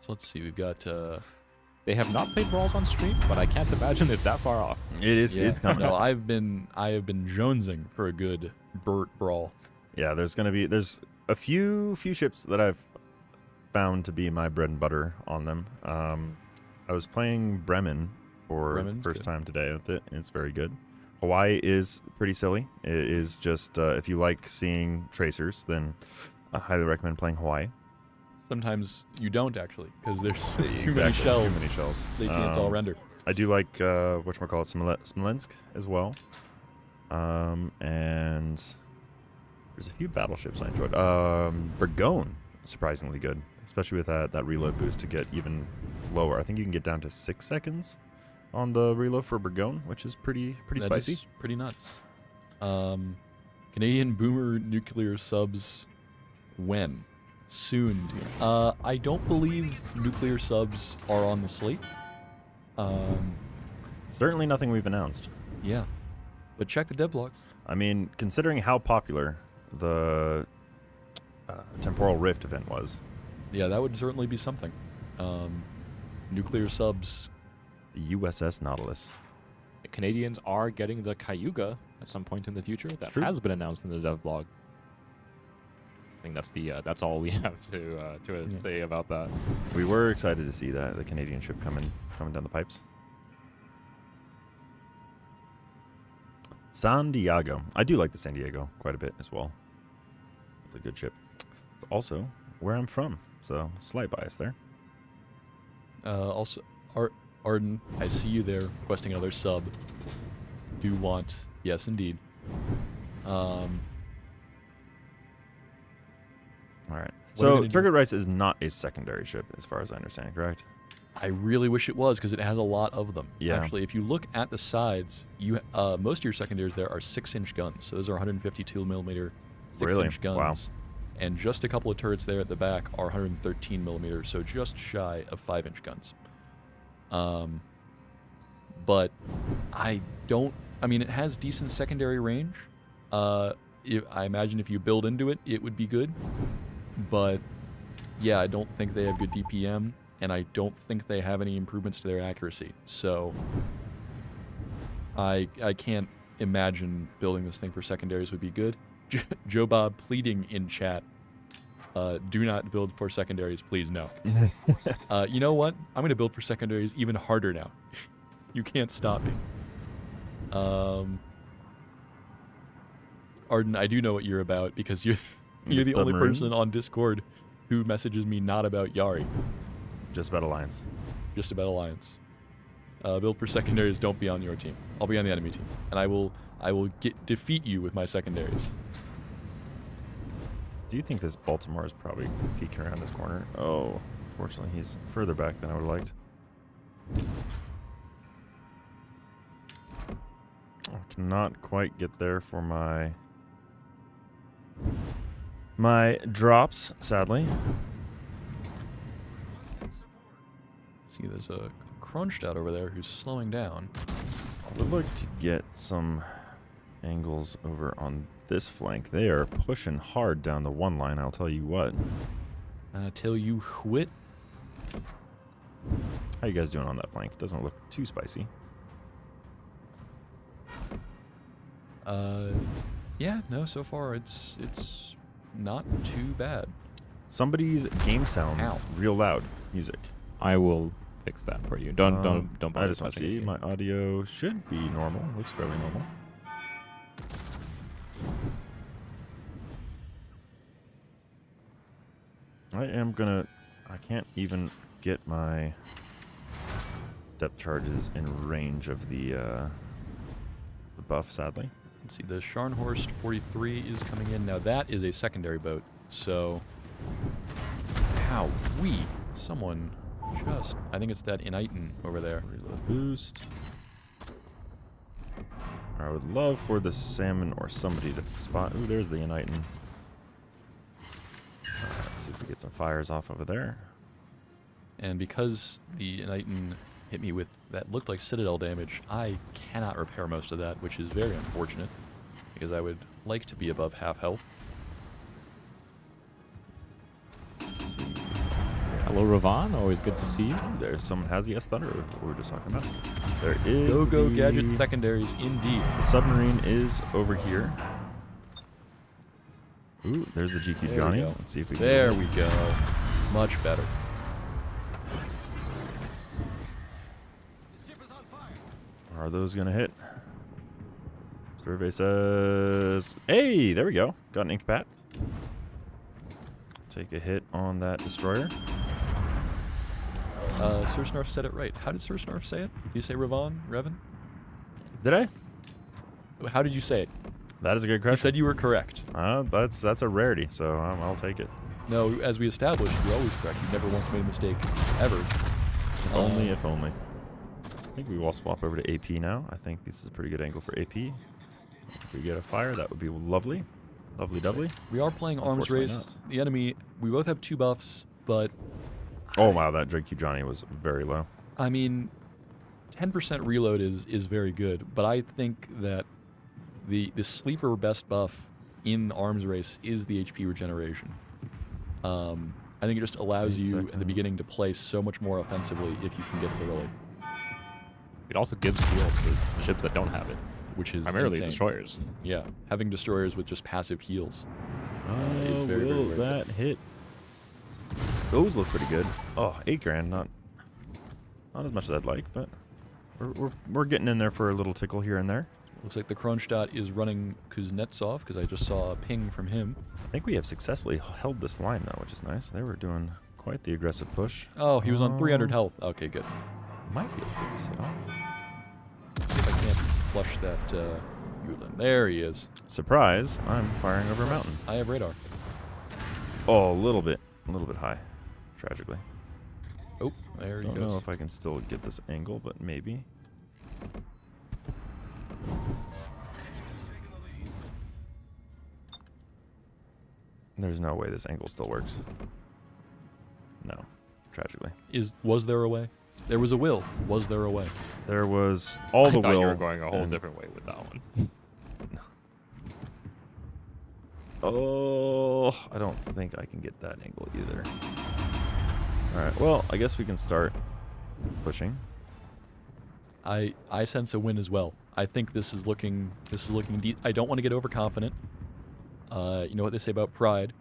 So let's see. We've got. They have not played brawls on stream, but I can't imagine it's that far off. It is. It's coming. No, I have been jonesing for a good brrrrt-brawl. Yeah, there's a few ships that I've found to be my bread and butter on them. I was playing Bremen for the Bremen's first good. time today with it. It's very good. Hawaii is pretty silly. It is just if you like seeing tracers, then I highly recommend playing Hawaii. Sometimes you don't actually, because there's just too many Exactly, shells. Too many shells. They can't all render. I do like whatchamacallit, Smolensk as well. And there's a few battleships I enjoyed. Burgoyne, surprisingly good, especially with that reload boost to get even lower. I think you can get down to 6 seconds on the reload for Burgoyne, which is pretty That spicy. is pretty nuts. Canadian boomer nuclear subs when? Soon. I don't believe nuclear subs are on the slate. Certainly nothing we've announced. Yeah. But check the devlogs. I mean, considering how popular the Temporal Rift event was, Yeah, that would certainly be something. Nuclear subs. the USS Nautilus. The Canadians are getting the Cayuga at some point in the future. That True. has been announced in the dev blog. I think that's all we have to say about that. We were excited to see that the Canadian ship coming down the pipes. San Diego. I do like the San Diego quite a bit as well. It's a good ship. It's also where I'm from, so slight bias there. Also, Arden, I see you there requesting another sub. Do want, yes, indeed. All right. What are we So gonna do? Turgot Rice is not a secondary ship, as far as I understand, correct? I really wish it was because it has a lot of them. Yeah. Actually, if you look at the sides, you most of your secondaries there are 6-inch guns. So those are 152 millimeter 6-inch Really? guns. Wow. And just a couple of turrets there at the back are 113 millimeters, so just shy of 5-inch guns. But I mean, it has decent secondary range. I imagine if you build into it, it would be good. But yeah, I don't think they have good DPM, and I don't think they have any improvements to their accuracy. So I can't imagine building this thing for secondaries would be good. Joe Bob pleading in chat, do not build for secondaries, please, no. You know what? I'm going to build for secondaries even harder now. You can't stop me. Arden, I do know what you're about because you're You're the only person on Discord who messages me not about Yari. Just about Alliance. Just about Alliance. Build for secondaries, don't be on your team. I'll be on the enemy team. And I will defeat you with my secondaries. Do you think this Baltimore is probably peeking around this corner? Oh, fortunately, he's further back than I would have liked. I cannot quite get there for my drops, sadly. See, there's a crunched out over there who's slowing down. I would like to get some angles over on this flank. They are pushing hard down the one line, I'll tell you what. Tell you what? How you guys doing on that flank? Doesn't look too spicy. Yeah, no, so far it's not too bad. Somebody's game sounds Ow. real loud. Music. I will fix that for you. Don't bother. I just want to see. My audio should be normal. Looks fairly normal. I can't even get my depth charges in range of the buff, sadly. Let's see, the Scharnhorst 43 is coming in. Now that is a secondary boat, so... How someone just... I think it's that Initon over there. Reload boost. I would love for the salmon or somebody to spot... Ooh, there's the Initon. Let's see if we get some fires off over there. And because the Initon hit me with that looked like Citadel damage, I cannot repair most of that, which is very unfortunate, because I would like to be above half health. Let's see. Hello, Ravan. Always good to see you. There's someone has the S Thunder, what we were just talking about. There is Go the gadget secondaries, indeed. The submarine is over here. Ooh, there's the GQ There we Johnny. go. Let's see if we can There we go. Much better. Are those gonna hit? Survey says, hey, there we go. Got an ink pat. Take a hit on that destroyer. Sir Snarf said it right. How did Sir Snarf say it? Did you say Revan? Did I? How did you say it? That is a good You question. said you were correct. That's a rarity, so I'll take it. No, as we established, you're always correct. You never once made a mistake, ever. If only, if only. I think we will swap over to AP now. I think this is a pretty good angle for AP. If we get a fire, that would be lovely. Lovely doubly. We are playing arms race. Unfortunately not. The enemy, we both have 2 buffs, but... Oh, wow, that GQ Johnny was very low. I mean, 10% reload is very good, but I think that the sleeper best buff in arms race is the HP regeneration. I think it just allows 8 you in the seconds. beginning to play so much more offensively if you can get it early, It also gives heals to the ships that don't have it, which is primarily insane. destroyers. Yeah, having destroyers with just passive heals. Oh, very, will very that hit? Those look pretty good. Oh, 8 grand, not as much as I'd like, but we're getting in there for a little tickle here and there. Looks like the Kronstadt is running Kuznetsov, because I just saw a ping from him. I think we have successfully held this line though, which is nice. They were doing quite the aggressive push. Oh, he was on 300 health. Okay, good. Might be able to get this hit off. Let's see if I can't flush that Yulin. There he is. Surprise! I'm firing over a mountain. I have radar. Oh, a little bit high, tragically. Oh, there he Don't goes. know if I can still get this angle, but maybe. There's no way this angle still works. No, tragically. Was there a way? There was a will. Was there a way? There was all the I thought will. you were going a whole and- different way with that one. Oh, I don't think I can get that angle either. All right, well, I guess we can start pushing. I sense a win as well. I think this is looking I don't want to get overconfident. You know what they say about pride.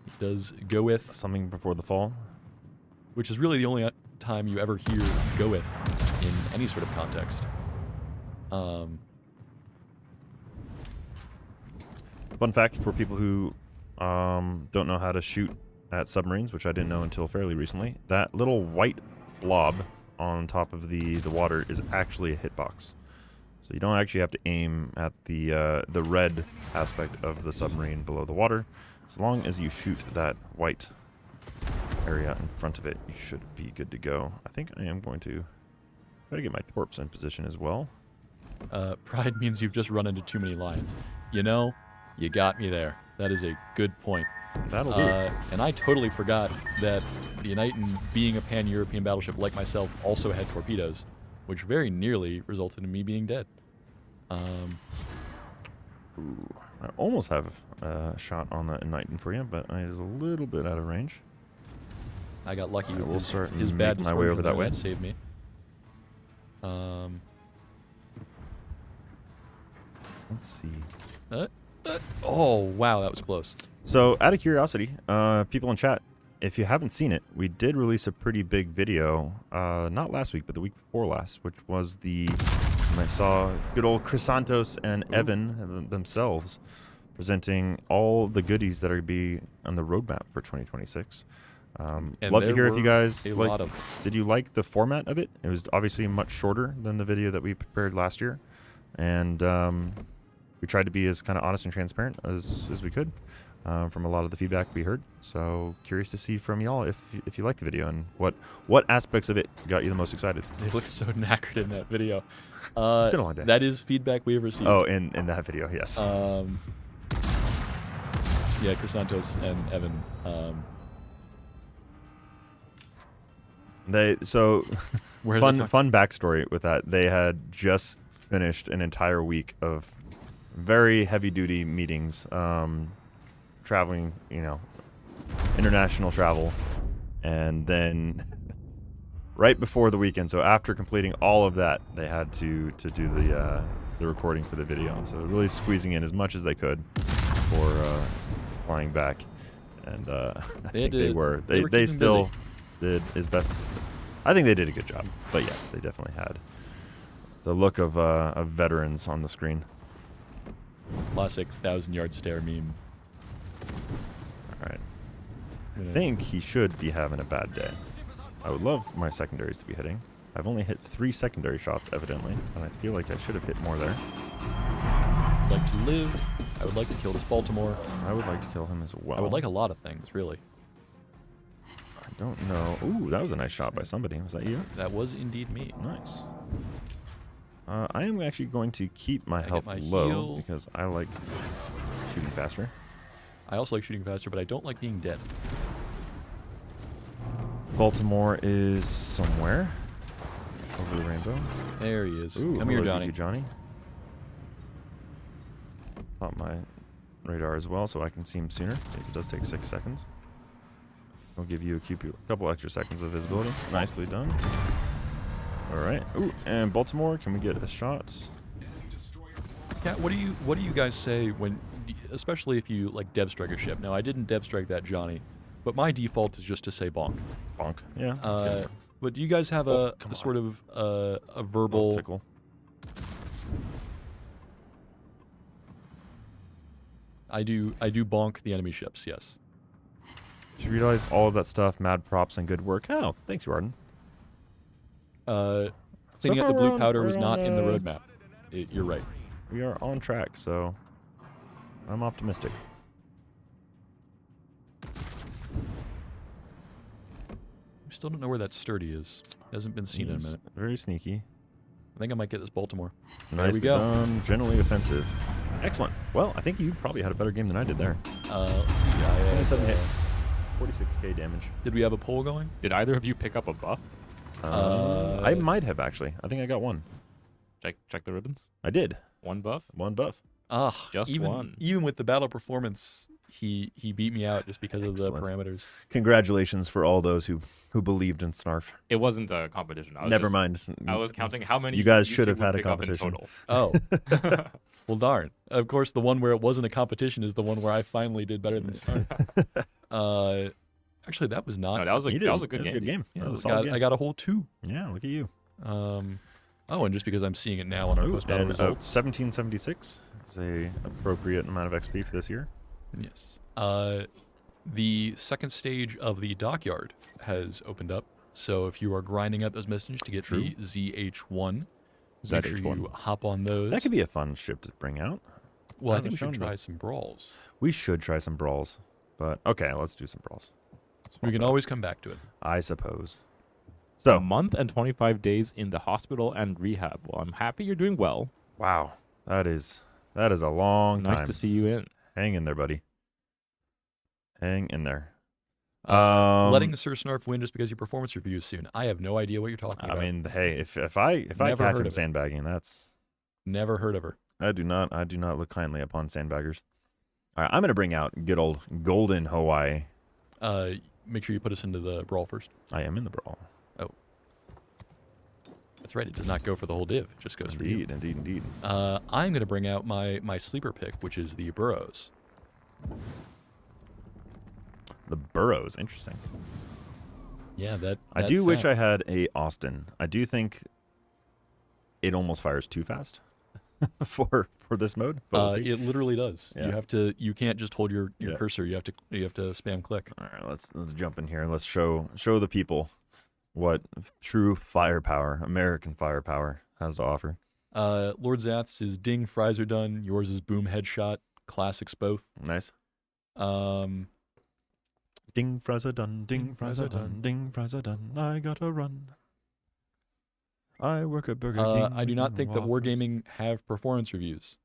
It does go with, Something before the fall. which is really the only time you ever hear go with in any sort of context. Fun fact for people who don't know how to shoot at submarines, which I didn't know until fairly recently, that little white blob on top of the water is actually a hitbox. So you don't actually have to aim at the red aspect of the submarine below the water. As long as you shoot that white area in front of it, you should be good to go. I think I am going to try to get my torps in position as well. Pride means you've just run into too many lions. You know, you got me there. That is a good point. That'll do. And I totally forgot that the United, being a pan-European battleship like myself, also had torpedoes, which very nearly resulted in me being dead. Ooh, I almost have a shot on that Enlighten for you, but it is a little bit out of range. I got lucky with his bad my way over that way. That saved me. Let's see. Oh, wow, that was close. So, out of curiosity, people in chat, if you haven't seen it, we did release a pretty big video, not last week, but the week before last, which was when I saw good old Chrysantos and Evan themselves presenting all the goodies that are going to be on the roadmap for 2026. Love to hear if you guys did you like the format of it? It was obviously much shorter than the video that we prepared last year, and we tried to be as kind of honest and transparent as we could from a lot of the feedback we heard. So curious to see from y'all if you liked the video and what aspects of it got you the most excited. They looked so knackered in that video. It's been a long day. That is feedback we have received. Oh, in that video, yes. Yeah, Chrysantos and Evan. Fun backstory with that. They had just finished an entire week of very heavy duty meetings, traveling, international travel, and then right before the weekend, so after completing all of that, they had to do the recording for the video. So really squeezing in as much as they could for flying back, and they still did as best. I think they did a good job, but yes, they definitely had the look of veterans on the screen. Classic 1,000-yard stare meme. All right, I think he should be having a bad day. I would love my secondaries to be hitting. I've only hit 3 secondary shots, evidently, and I feel like I should have hit more there. I'd like to live. I would like to kill this Baltimore. I would like to kill him as well. I would like a lot of things, really. I don't know. Ooh, that was a nice shot by somebody. Was that you? That was indeed me. Nice. I am actually going to keep my health low because I like shooting faster. I also like shooting faster, but I don't like being dead. Baltimore is somewhere over the rainbow. There he is. Ooh, come here, Johnny. You, Johnny. Pop my radar as well so I can see him sooner, because it does take 6 seconds. I'll give you a couple extra seconds of visibility. Nicely done. All right. Ooh, and Baltimore, can we get a shot? Yeah. What do you guys say when, especially if you like dev strike a ship? Now, I didn't dev strike that Johnny, but my default is just to say bonk. Bonk. Yeah. But do you guys have a sort of a verbal tickle? I do bonk the enemy ships. Yes. Did you realize all of that stuff, mad props and good work? Oh, thanks, you, Arden. Cleaning up the blue powder was not in the roadmap. You're right. We are on track, so I'm optimistic. We still don't know where that sturdy is. Hasn't been seen in a minute. Very sneaky. I think I might get this Baltimore. Nicely there we go. Done. Generally offensive. Excellent. Well, I think you probably had a better game than I did there. Let's see. 27 hits. 46k damage. Did we have a poll going? Did either of you pick up a buff? I might have, actually. I think I got one. Check the ribbons. I did. 1 buff? 1 buff. Just one. Even with the battle performance, he beat me out just because Excellent. of the parameters. Congratulations for all those who believed in Snarf. It wasn't a competition. Never mind. I was counting how many you guys YouTube should have would had a pick up in competition. total. Oh. Well, darn. Of course, the one where it wasn't a competition is the one where I finally did better than Snarf. Actually, that was not. No, that was a good game. That was a good game. Yeah, that was a solid game. I got a whole 2. Yeah, look at you. Oh, and just because I'm seeing it now on our post-battle and results. 1776 is a appropriate amount of XP for this year. Yes. The second stage of the dockyard has opened up. So if you are grinding out those missions to get the ZH1, make sure you hop on those. That could be a fun ship to bring out. Well, I think we should try some brawls. We should try some brawls. But, okay, let's do some brawls. We can always come back to it. I suppose. So, So, a month and 25 days in the hospital and rehab. Well, I'm happy you're doing well. wow. That is a long time. Nice to see you in. Hang in there, buddy. Hang in there. Letting Sir Snarf win just because your performance review is soon. I have no idea what you're talking about. I mean, hey, if I catch him sandbagging, that's never heard of her. I do not look kindly upon sandbaggers. All right, I'm gonna bring out good old Golden Hawaii. Make sure you put us into the brawl first. I am in the brawl. Oh, that's right. It does not go for the whole div. It just goes for you. Indeed. I'm gonna bring out my sleeper pick, which is the burrows. The burrows, interesting. Yeah, I do wish I had a Austin. I do think it almost fires too fast for this mode. But it literally does. Yeah. You can't just hold your cursor. You have to spam click. All right, let's jump in here and let's show the people what true firepower, American firepower, has to offer. Lord Zath's is ding, fries are done. Yours is boom, headshot. Classics both. Nice. Ding, fries are done, ding, fries are done, ding, fries are done. I gotta run. I work at Burger King. I do not think that Wargaming have performance reviews.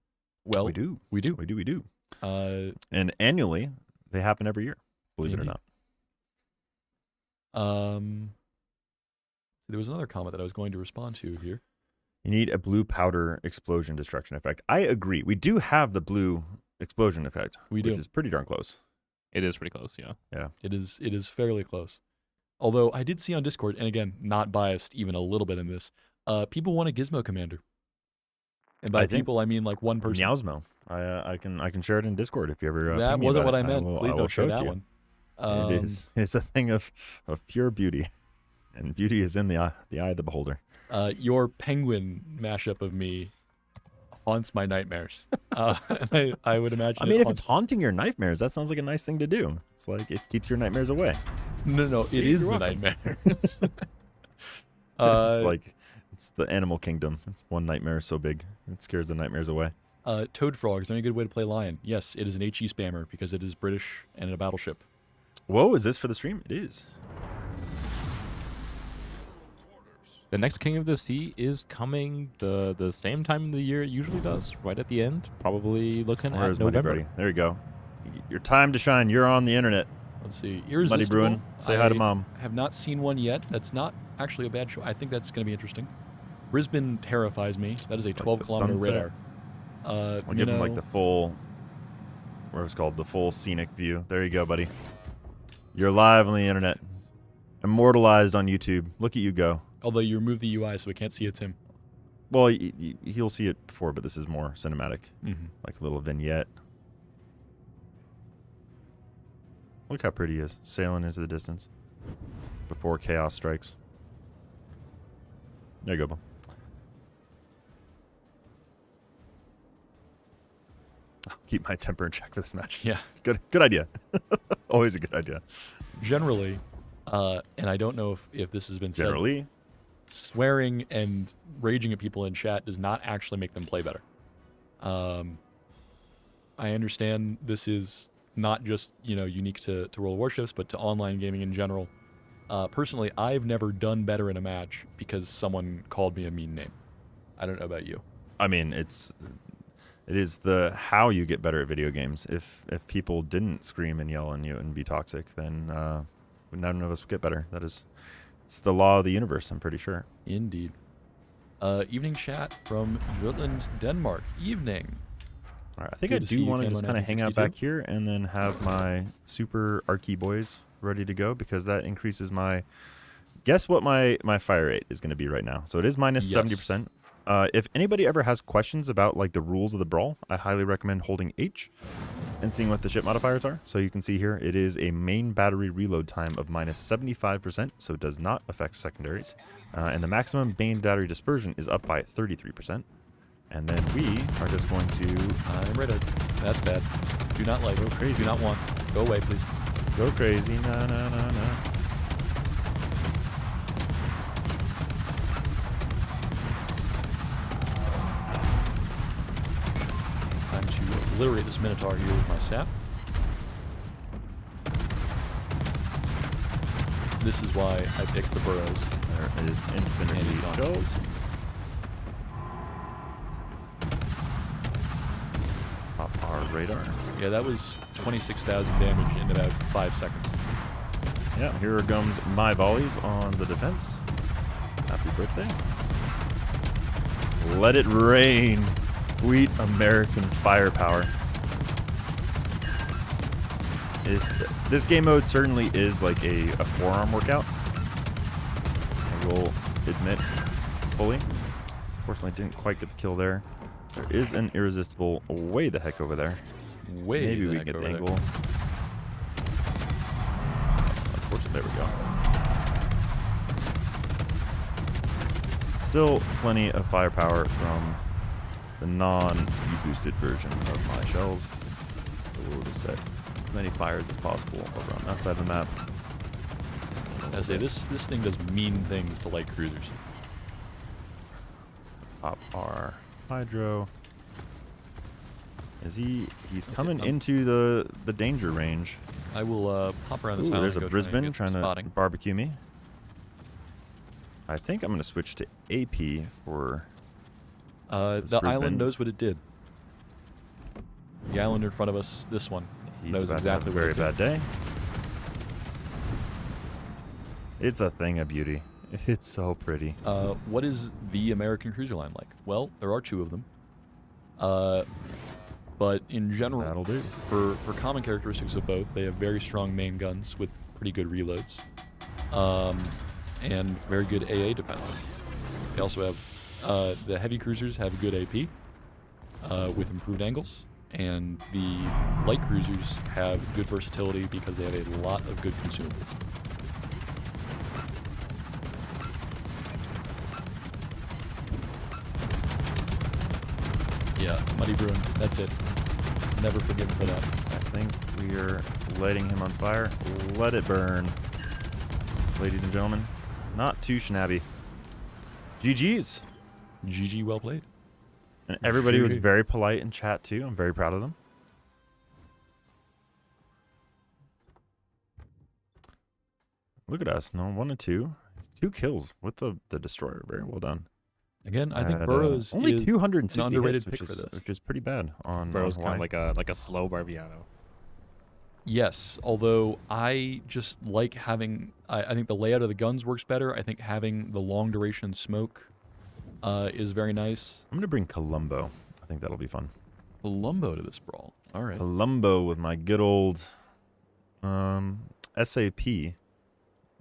Well, we do. We do. And annually, they happen every year, believe it or not. There was another comment that I was going to respond to here. You need a blue powder explosion destruction effect. I agree. We do have the blue explosion effect, which is pretty darn close. It is pretty close, yeah. Yeah. It is fairly close. Although I did see on Discord, and again, not biased even a little bit in this, people want a Gizmo commander. And by people, I mean like one person. Meowsmo. I can share it in Discord if you ever. That wasn't what I meant. Please don't share that one. It's a thing of pure beauty, and beauty is in the eye of the beholder. Your penguin mashup of me haunts my nightmares. And I would imagine. I mean, if it's haunting your nightmares, that sounds like a nice thing to do. It's like it keeps your nightmares away. No, it is the nightmares. It's like it's the animal kingdom. It's one nightmare so big it scares the nightmares away. Toad Frog, is there any good way to play Lion? Yes, it is an HE spammer because it is British and in a battleship. Whoa, is this for the stream? It is. The next King of the Sea is coming the same time of the year it usually does, right at the end. Probably looking at November. There you go. Your time to shine. You're on the internet. Let's see. Muddy Bruin, say hi to Mom. I have not seen one yet. That's not actually a bad show. I think that's going to be interesting. Brisbane terrifies me. That is a 12-kilometer radar. We'll give him like the full, what it's called, the full scenic view. There you go, buddy. You're live on the internet. Immortalized on YouTube. Look at you go. Although you remove the UI, so we can't see it's him. Well, he'll see it before, but this is more cinematic. Like a little vignette. Look how pretty he is, sailing into the distance before chaos strikes. There you go, Bo. I'll keep my temper in check for this match. Yeah. Good idea. Always a good idea. Generally, and I don't know if this has been said. Generally, swearing and raging at people in chat does not actually make them play better. I understand this is not just unique to World of Warships, but to online gaming in general. Personally, I've never done better in a match because someone called me a mean name. I don't know about you. I mean, it is the how you get better at video games. If people didn't scream and yell on you and be toxic, then none of us would get better. It's the law of the universe, I'm pretty sure. Indeed. Evening chat from Jutland, Denmark. Evening. All right, I think I do want to just kind of hang out back here and then have my super Arky boys ready to go because that increases my... Guess what my fire rate is going to be right now. So it is minus 70%. If anybody ever has questions about like the rules of the brawl, I highly recommend holding H and seeing what the ship modifiers are. So you can see here, it is a main battery reload time of minus 75%, so it does not affect secondaries. And the maximum main battery dispersion is up by 33%. And then we are just going to... I'm ready. That's bad. Do not like. Go crazy. Do not want. Go away, please. Go crazy. Nah, nah, nah, nah. Time to obliterate this Minotaur here with my sap. This is why I picked the burrows. There is infinity shells. Pop our radar. Yeah, that was 26,000 damage in about 5 seconds. Yeah, here comes my volleys on the defense. Happy birthday. Let it rain. Sweet American firepower. This game mode certainly is like a forearm workout. I will admit fully. Fortunately, didn't quite get the kill there. There is an irresistible way the heck over there. Maybe we can get the angle. Unfortunately, there we go. Still plenty of firepower from the non-speed boosted version of my shells. So we'll just set as many fires as possible over on that side of the map. I say this thing does mean things to light cruisers. Pop our hydro. He's coming into the danger range. I will pop around this island. There's a and go Brisbane trying to spotting. barbecue me. I think I'm going to switch to AP for the Brisbane. island knows what it did. The island in front of us, this one, knows exactly what it did. Very bad day. It's a thing of beauty. It's so pretty. What is the American cruiser line like? Well, there are 2 of them. But in general, That'll do. For common characteristics of both, they have very strong main guns with pretty good reloads, and very good AA defense. They also have the heavy cruisers have good AP with improved angles, and the light cruisers have good versatility because they have a lot of good consumables. Yeah, Muddy Bruin, that's it. Never forgive him for that. I think we are lighting him on fire. Let it burn. Ladies and gentlemen, not too shabby. GG's. GG, well played. And everybody was very polite in chat too. I'm very proud of them. Look at us. No, 1 and 2. 2 kills with the destroyer. Very well done. Again, I think Burrows only is 260 an underrated hits, pick for this. which is pretty bad on Burrow's on kind Hawaii. of like a slow Barbiano. Yes, although I just like having... I think the layout of the guns works better. I think having the long duration smoke is very nice. I'm going to bring Columbo. I think that'll be fun. Columbo to this brawl. All right. Columbo with my good old SAP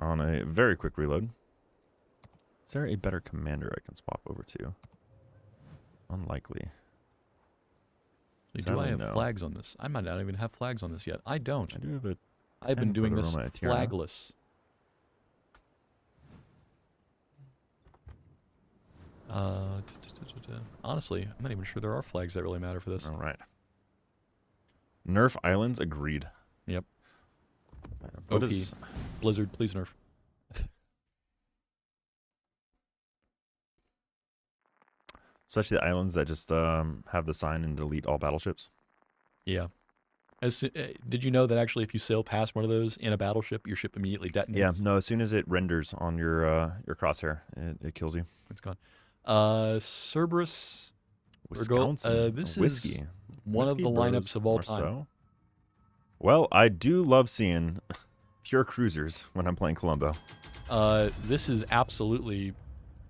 on a very quick reload. Is there a better commander I can swap over to? Unlikely. Do Sadly, I have no. flags on this? I might not even have flags on this yet. I don't. I do have a I've been 10 doing for the this Roma Eterna. flagless. Honestly, I'm not even sure there are flags that really matter for this. All right. Nerf Islands agreed. Yep. What OP. is Blizzard, please nerf. especially the islands that just have the sign and delete all battleships? Yeah. Did you know that actually if you sail past one of those in a battleship, your ship immediately detonates? Yeah, no, as soon as it renders on your crosshair, it kills you. It's gone. Cerberus, Wisconsin, this whiskey. is one of the lineups of all time. So? Well, I do love seeing pure cruisers when I'm playing Columbo. This is absolutely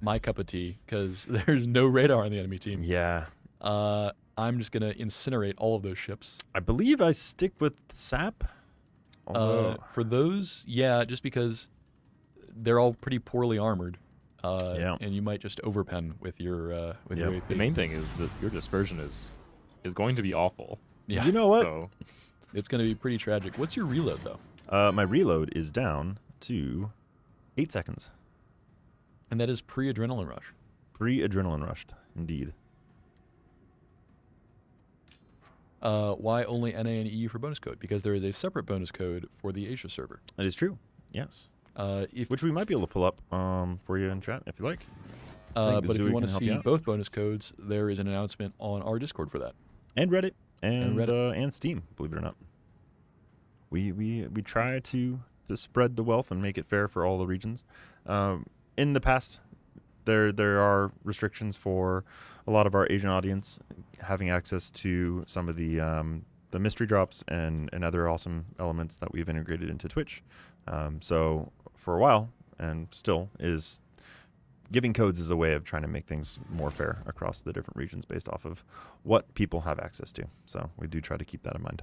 my cup of tea because there's no radar on the enemy team. Yeah. I'm just going to incinerate all of those ships. I believe I stick with SAP. Although, For those, yeah, just because they're all pretty poorly armored. Yeah. And you might just overpen with your your AP. The main thing is that your dispersion is going to be awful. Yeah. you know what? So It's going to be pretty tragic. What's your reload, though? My reload is down to 8 seconds. And that is pre-adrenaline rush. Pre-adrenaline rushed, indeed. Why only NA and EU for bonus code? Because there is a separate bonus code for the Asia server. It is true. Yes. If Which we might be able to pull up for you in chat if you like. but if Zooey you want can to help see you out. both bonus codes, there is an announcement on our Discord for that. And Reddit and Reddit. And Steam, believe it or not. We try to spread the wealth and make it fair for all the regions. In the past, there are restrictions for a lot of our Asian audience having access to some of the mystery drops and other awesome elements that we've integrated into Twitch. So for a while, and still is, giving codes is a way of trying to make things more fair across the different regions based off of what people have access to. So we do try to keep that in mind.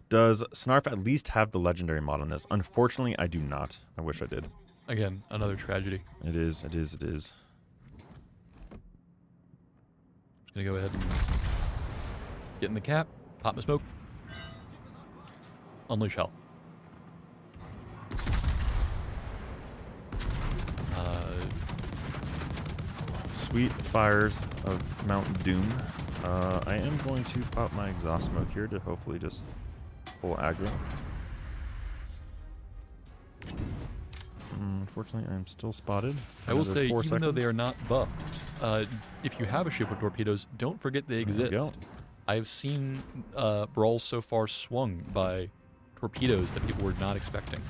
Does Snarf at least have the legendary mod on this? Unfortunately, I do not. I wish I did. Again, another tragedy. It is. It is. It is. Just gonna go ahead and get in the cap, pop my smoke, unleash hell. Sweet fires of Mount Doom. I am going to pop my exhaust smoke here to hopefully just pull aggro. Unfortunately, I'm still spotted. I will Another say, 4 even though they seconds. are not buffed, if you have a ship with torpedoes, don't forget they There we exist. go. I have seen brawls so far swung by torpedoes that people were not expecting.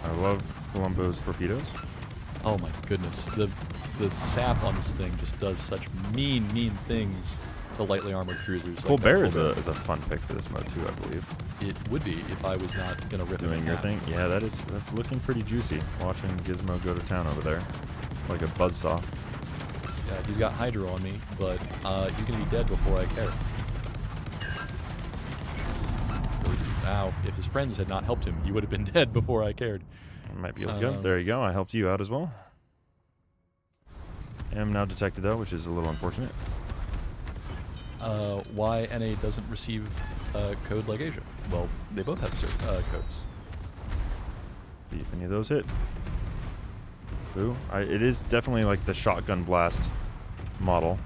I love Columbo's torpedoes. Oh my goodness, the sap on this thing just does such mean things to lightly armored cruisers. Cool that Bear is Colbert. a fun pick for this mode too, I believe. It would be if I was not gonna rip him Doing in your half. thing. Yeah, that's looking pretty juicy. Watching Gizmo go to town over there. It's like a buzzsaw. Yeah, he's got Hydro on me, but he's gonna be dead before I care. At least now, if his friends had not helped him, he would have been dead before I cared. I might be able to go. There you go. I helped you out as well. Am now detected though, which is a little unfortunate. Why NA doesn't receive code like Asia? Well, they both have codes. See if any of those hit. Ooh, it is definitely like the shotgun blast model.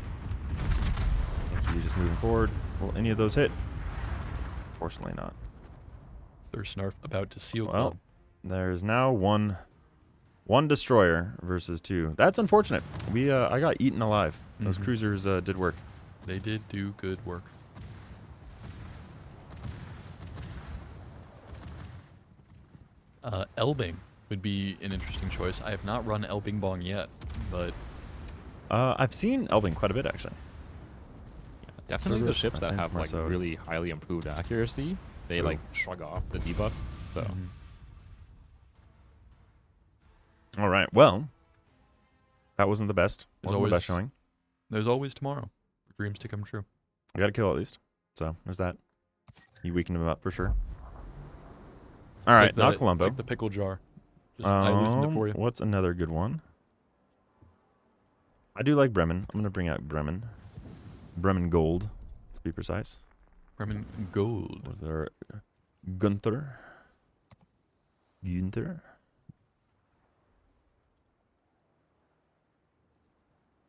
So you're just moving forward. Will any of those hit? Unfortunately not. There's Snarf about to seal Well, club. there's now one destroyer versus 2. That's unfortunate. I got eaten alive. Those Mhm. cruisers did work. They did do good work. Elbing would be an interesting choice. I have not run Elbing Bong yet, but I've seen Elbing quite a bit actually. Definitely the Service, ships I that think, have more like so is- really highly improved accuracy, they Ooh. like shrug off the debuff. So mhm. All right. Well, that wasn't the best. There's Wasn't the best always- showing. There's always tomorrow for dreams to come true. I got a kill at least. So there's that. You weakened him up for sure. All right, It's now like Columbo. like the pickle jar. Just, I loosened it for you. What's another good one? I do like Bremen. I'm going to bring out Bremen. Bremen Gold, to be precise. Bremen Gold. Was there Gunther? Gunther?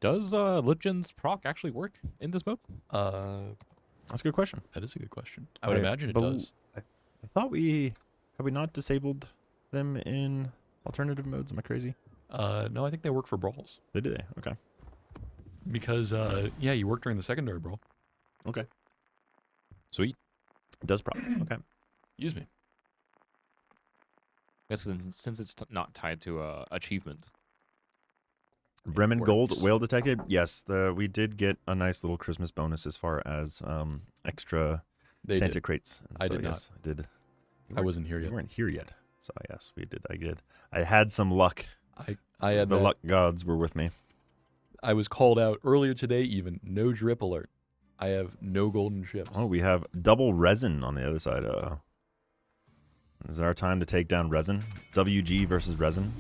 does Lipjin's proc actually work in this mode? That's a good question. That is a good question. I would imagine it bel- does. I thought have we not disabled them in alternative modes? Am I crazy? No, I think they work for brawls. They do. Okay. Because, yeah, you work during the secondary brawl. Okay. Sweet. It does proc. Okay. Excuse me. I guess since it's not tied to a achievement. Bremen Gold works. whale detected. Yes, we did get a nice little Christmas bonus as far as extra They Santa did. crates. And I so, did not. yes, I did. I wasn't here You yet. weren't here yet. So yes, we did. I did. I had some luck. I had The that. luck gods were with me. I was called out earlier today even. No drip alert. I have no golden ships. Oh, we have double resin on the other side. Is it our time to take down resin? WG versus resin.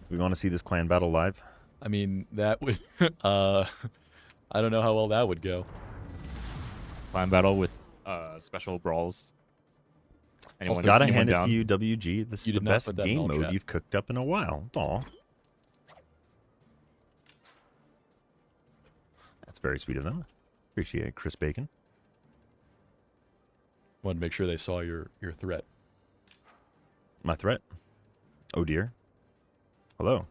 Do we want to see this clan battle live? I mean, that would... I don't know how well that would go. Clan battle with special brawls. Anyone, Gotta anyone hand it down? to you, WG. This You is the did not best put that in game all mode chat. you've cooked up in a while. Aw. That's very sweet of them. Appreciate it, Chris Bacon. Wanted to make sure they saw your threat. My threat? Oh dear. Hello.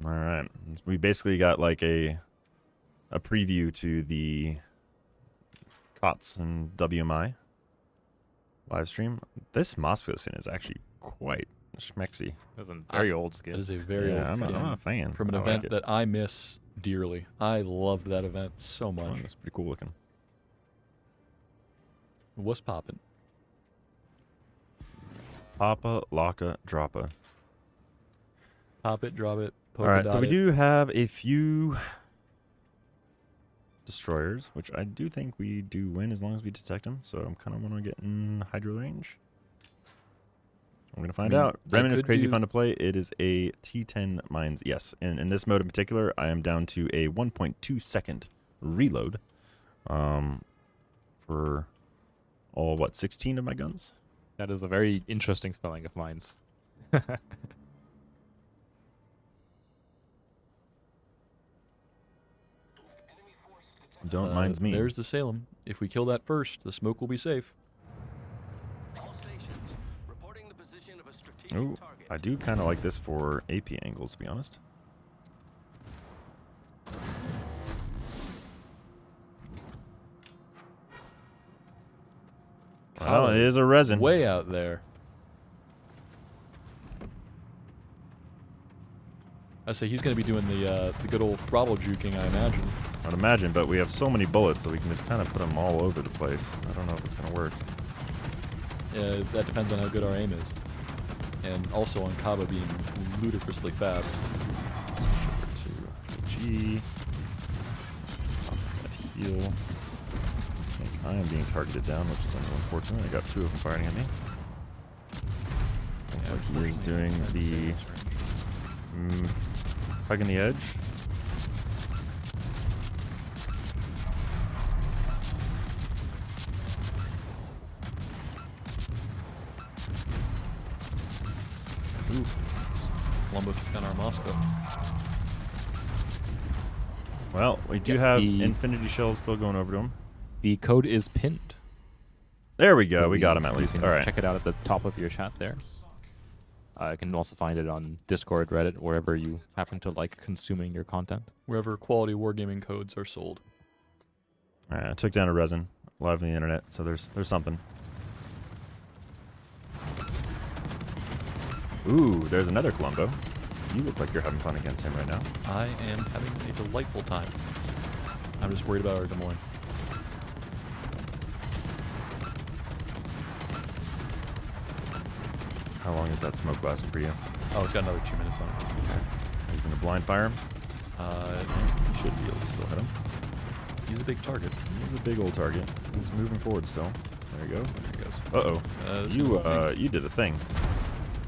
All right. We basically got like a preview to the COTS and WMI live stream. This Moscow skin is actually quite schmexy. That's a very old skin. That is a very old I'm skin a fan. from an I event like it. that I miss dearly. I loved that event so Oh, much. it's pretty cool looking. What's poppin'? Papa, Laka, Droppa. Pop it, drop it, All polka right, so dot we it. do have a few destroyers, which I do think we do win as long as we detect them. So I'm kind of want to get in hydro range. I'm going to find out. Bremen is crazy fun to play. It is a T10 mines. Yes, and in this mode in particular, I am down to a 1.2 second reload for all, what, 16 of my guns? That is a very interesting spelling of mines. Don't minds me. There's the Salem. If we kill that first, the smoke will be safe. Ooh, I do kind of like this for AP angles, to be honest. Oh, it is a resin. Way out there. I say he's going to be doing the good old throttle juking, I imagine. I'd imagine, but we have so many bullets that we can just kind of put them all over the place. I don't know if it's going to work. That depends on how good our aim is. And also on Kaba being ludicrously fast. Switch over to G. That heal. I think I am being targeted down, which is unfortunate. I got two of them firing at me. Looks like he is doing the hugging the edge. Colombo took down our Moscow. Well, we do Yes, have the- infinity shells still going over to him. The code is pinned. There we go. So We got him at you least. can All right. Check it out at the top of your chat there. You can also find it on Discord, Reddit, wherever you happen to like consuming your content. Wherever quality wargaming codes are sold. All right. I took down a resin live on the internet, so there's something. Ooh, there's another Colombo. You look like you're having fun against him right now. I am having a delightful time. I'm just worried about our Des Moines. How long is that smoke lasting for you? Oh, it's got another 2 minutes on it. Are you going to blind fire him? You should be able to still hit him. He's a big target. He's a big old target. He's moving forward still. There you go. There he goes. Uh-oh. This You, is- you did a thing.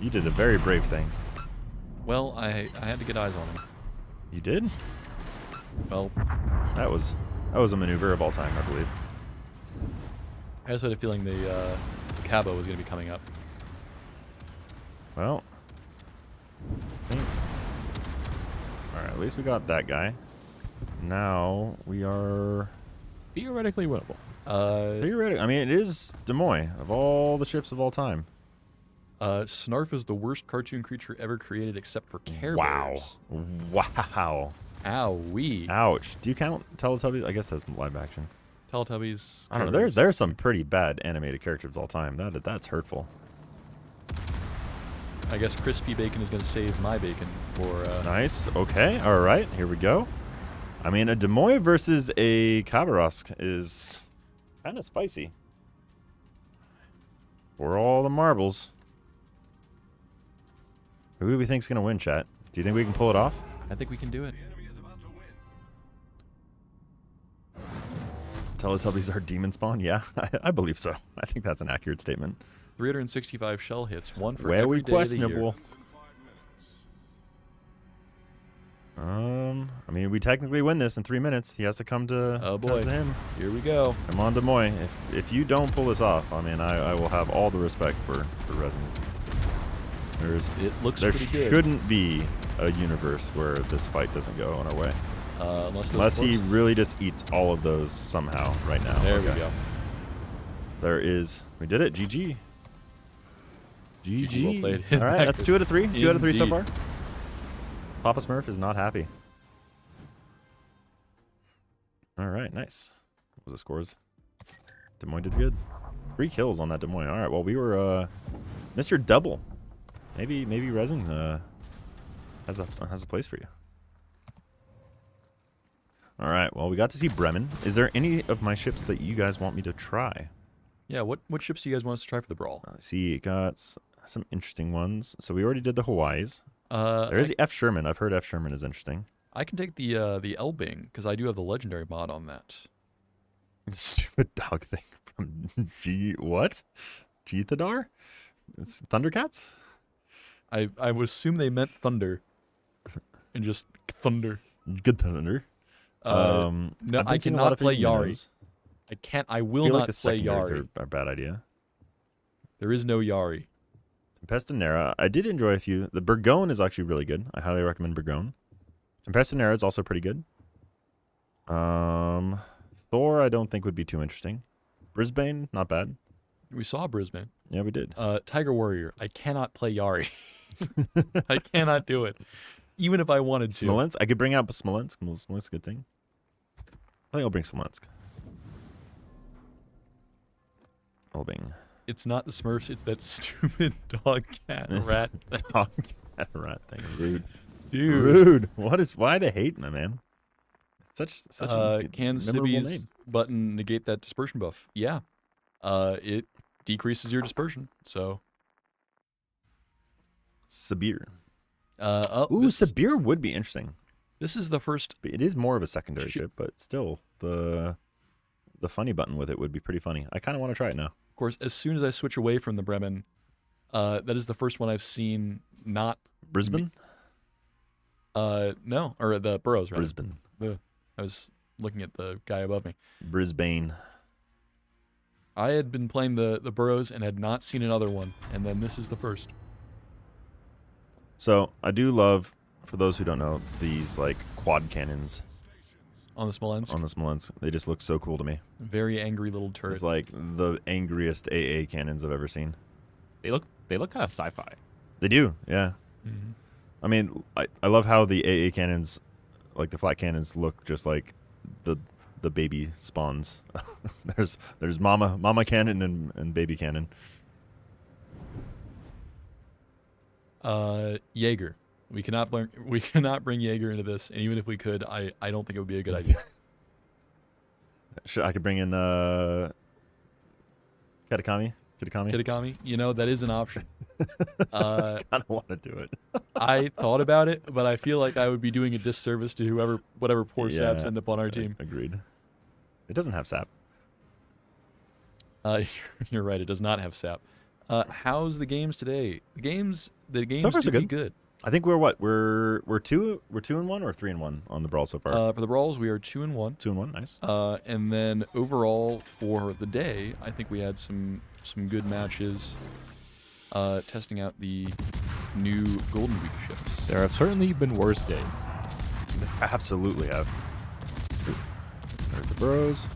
You did a very brave thing. Well, I had to get eyes on him. You did? Well, That was a maneuver of all time, I believe. I just had a feeling the Cabo was going to be coming up. Well, all right. At least we got that guy. Now we are Theoretically winnable. theoretically. I mean, it is Des Moines of all the ships of all time. Snarf is the worst cartoon creature ever created except for Care Wow! Bears. Wow! Ow-wee. Ouch! Do you count Teletubbies? I guess that's live action. Teletubbies. I don't know. Care Bears. There's some pretty bad animated characters of all time. That's hurtful. I guess crispy bacon is going to save my bacon for... Nice. Okay. All right. Here we go. I mean, a Des Moines versus a Khabarovsk is kind of spicy. For all the marbles. Who do we think's gonna win, chat? Do you think we can pull it off? I think we can do it. Teletubbies are demon spawn? Yeah, I believe so. I think that's an accurate statement. 365 shell hits, one for Very every day of the year. questionable. I mean, we technically win this in 3 minutes. He has to come to, Oh boy. come to him. Here we go. Come on, Demoy. If you don't pull this off, I mean, I will have all the respect for Resin. It looks There pretty good. shouldn't be a universe where this fight doesn't go on our way. Unless he really just eats all of those somehow right now. There we go. There is. We did it. GG. GG. Well played. All right, that's 2 out of 3. 2 out of 3 so far. Indeed. Papa Smurf is not happy. All right, nice. What was the scores? Des Moines did good. 3 kills on that Des Moines. All right, well, we were Mr. Double. Maybe Resin has a place for you. All right, well, we got to see Bremen. Is there any of my ships that you guys want me to try? Yeah, what ships do you guys want us to try for the brawl? I see it got some interesting ones. So we already did the Hawaiis. There There is the F. Sherman. I've heard F. Sherman is interesting. I can take the Elbing because I do have the legendary mod on that. Stupid dog thing from what? G-Thadar? It's Thundercats? I would assume they meant thunder, and just thunder. Good Thunder. No, I've I been seeing a lot cannot of play Yari. videos. I can't. I I will feel not like the play secondaries Yari. are a bad idea. There is no Yari. Tempestinera, I did enjoy a few. The Burgone is actually really good. I highly recommend Burgone. Tempestinera is also pretty good. Thor, I don't think would be too interesting. Brisbane, not bad. We saw Brisbane. Yeah, we did. Tiger Warrior. I cannot play Yari. I cannot do it, even if I wanted to. Smolensk, I could bring out Smolensk. Smolensk is a good thing. I think I'll bring Smolensk. Elbing. It's not the Smurfs. It's that stupid dog, cat, rat. Dog, cat, rat thing. Rude. Dude. Rude. Why the hate, my man? Such a Can memorable Sibby's name. button negate that dispersion buff? Yeah. It decreases your dispersion. So. Sabir. Ooh, Sabir would be interesting. This is the first. But it is more of a secondary ship, but still, the funny button with it would be pretty funny. I kind of want to try it now. Of course, as soon as I switch away from the Bremen, that is the first one I've seen not Brisbane? no, or the Burrows, rather. Brisbane. I was looking at the guy above me. Brisbane. I had been playing the Burrows and had not seen another one, and then this is the first. So I do love, for those who don't know, these like quad cannons On the Smolensk. on the Smolensk. They just look so cool to me. Very angry little turret. It's like the angriest AA cannons I've ever seen. They look kind of sci-fi. They do, yeah. Mhm. I mean, I love how the AA cannons, like the flat cannons, look just like the baby spawns. there's mama cannon and baby cannon. Jaeger. We cannot bring Jaeger into this, and even if we could, I don't think it would be a good idea. I could bring in Kitakami. Kitakami, that is an option. I don't want to do it. I thought about it, but I feel like I would be doing a disservice to whatever poor saps end up on our team. Agreed. It doesn't have sap. You're right. It does not have sap. How's the games today? The games So far, so do be good. I think we're what? We're 2-1 or 3-1 on the brawl so far. For the brawls, we are 2-1. 2-1, nice. And then overall for the day, I think we had some good matches. Testing out the new Golden Week ships. There have certainly been worse days. Absolutely have. There's the Burrows.